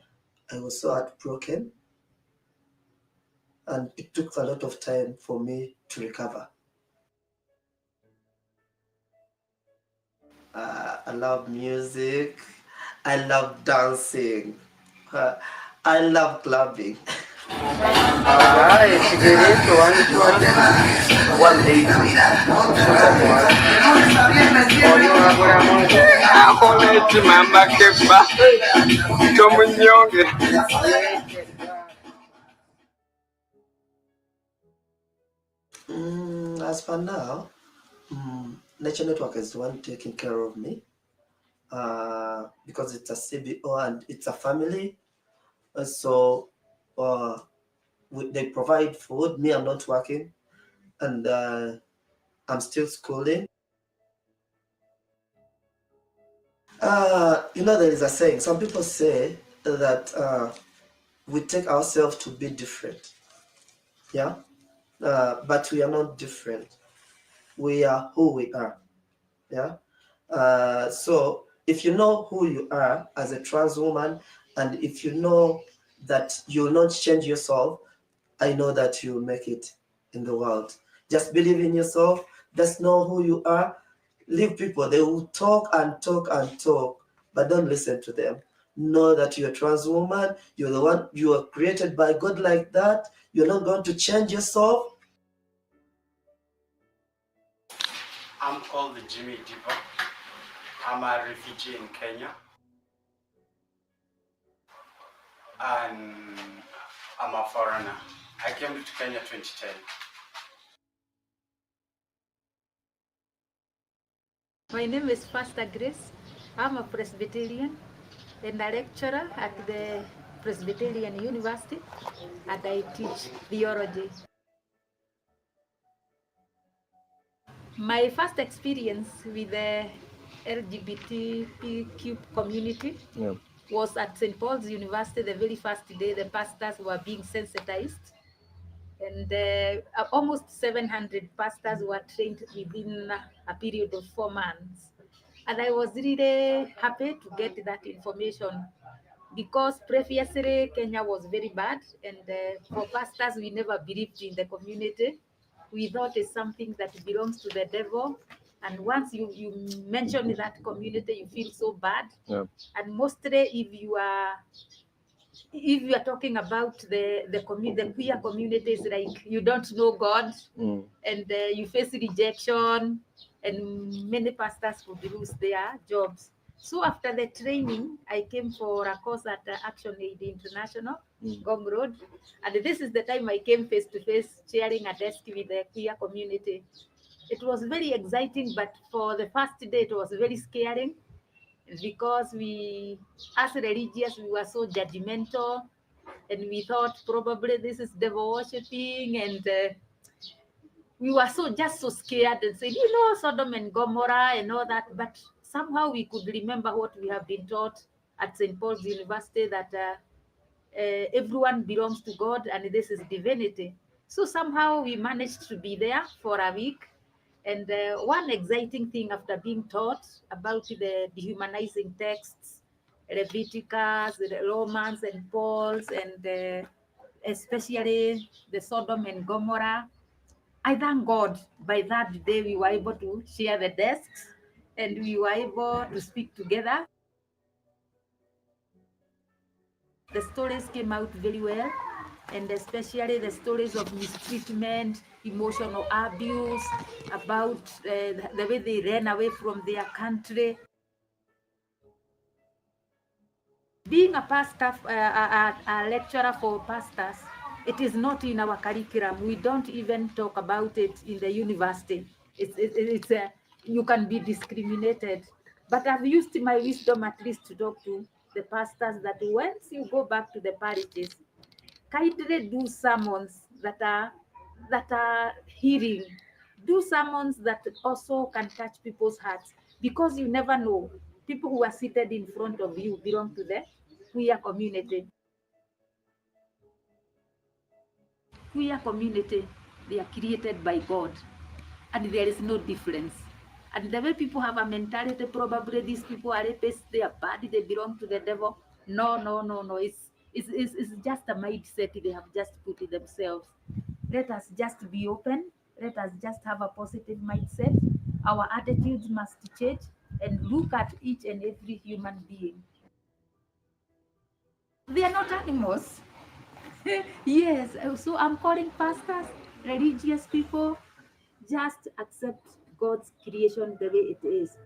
I was so heartbroken, and it took a lot of time for me to recover. I love music. I love dancing. I love clubbing. As for now, Nature Network is the one taking care of me because it's a CBO and it's a family. So they provide food. Me, I'm not working, and I'm still schooling. There is a saying. Some people say that we take ourselves to be different. Yeah, but we are not different. We are who we are. Yeah. So if you know who you are as a trans woman, and if you know that you will not change yourself, I know that you'll make it in the world. Just believe in yourself. Just know who you are. Leave people. They will talk and talk and talk, but don't listen to them. Know that you're a trans woman. You're the one. You are created by God like that. You're not going to change yourself. I'm called Jimmy Diva. I'm a refugee in Kenya. And I'm a foreigner. I came to Kenya 2010. My name is Pastor Grace. I'm a Presbyterian and a lecturer at the Presbyterian University, and I teach theology. My first experience with the LGBTQ community was at St. Paul's University. The very first day the pastors were being sensitized, and almost 700 pastors were trained within a period of 4 months. And I was really happy to get that information because previously Kenya was very bad, and for pastors, we never believed in the community. We thought it's something that belongs to the devil. And once you mention that community, you feel so bad. Yeah. And mostly, if you are talking about the queer communities, like you don't know God, and you face rejection, and many pastors would lose their jobs. So after the training, I came for a course at Action Aid International, Gong Road, and this is the time I came face to face, sharing a desk with the queer community. It was very exciting, but for the first day, it was very scaring because we, as religious, we were so judgmental, and we thought probably this is devil worshipping, and we were just so scared and said, Sodom and Gomorrah and all that. But somehow we could remember what we have been taught at St. Paul's University, that everyone belongs to God and this is divinity. So somehow we managed to be there for a week. And one exciting thing after being taught about the dehumanizing texts, Leviticus, the Romans and Paul's, and especially the Sodom and Gomorrah, I thank God by that day we were able to share the desks and we were able to speak together. The stories came out very well, and especially the stories of mistreatment, emotional abuse, about the way they ran away from their country. Being a pastor, a lecturer for pastors, it is not in our curriculum. We don't even talk about it in the university. It's you can be discriminated. But I've used my wisdom at least to talk to the pastors that once you go back to the parishes, kindly do sermons that are healing. Do sermons that also can touch people's hearts, because you never know. People who are seated in front of you belong to the queer community. Queer community, they are created by God, and there is no difference. And the way people have a mentality, probably these people are rapists, they are bad, they belong to the devil. No. It's just a mindset they have just put in themselves. Let us just be open. Let us just have a positive mindset. Our attitudes must change and look at each and every human being. They are not animals. Yes, so I'm calling pastors, religious people, just accept God's creation the way it is.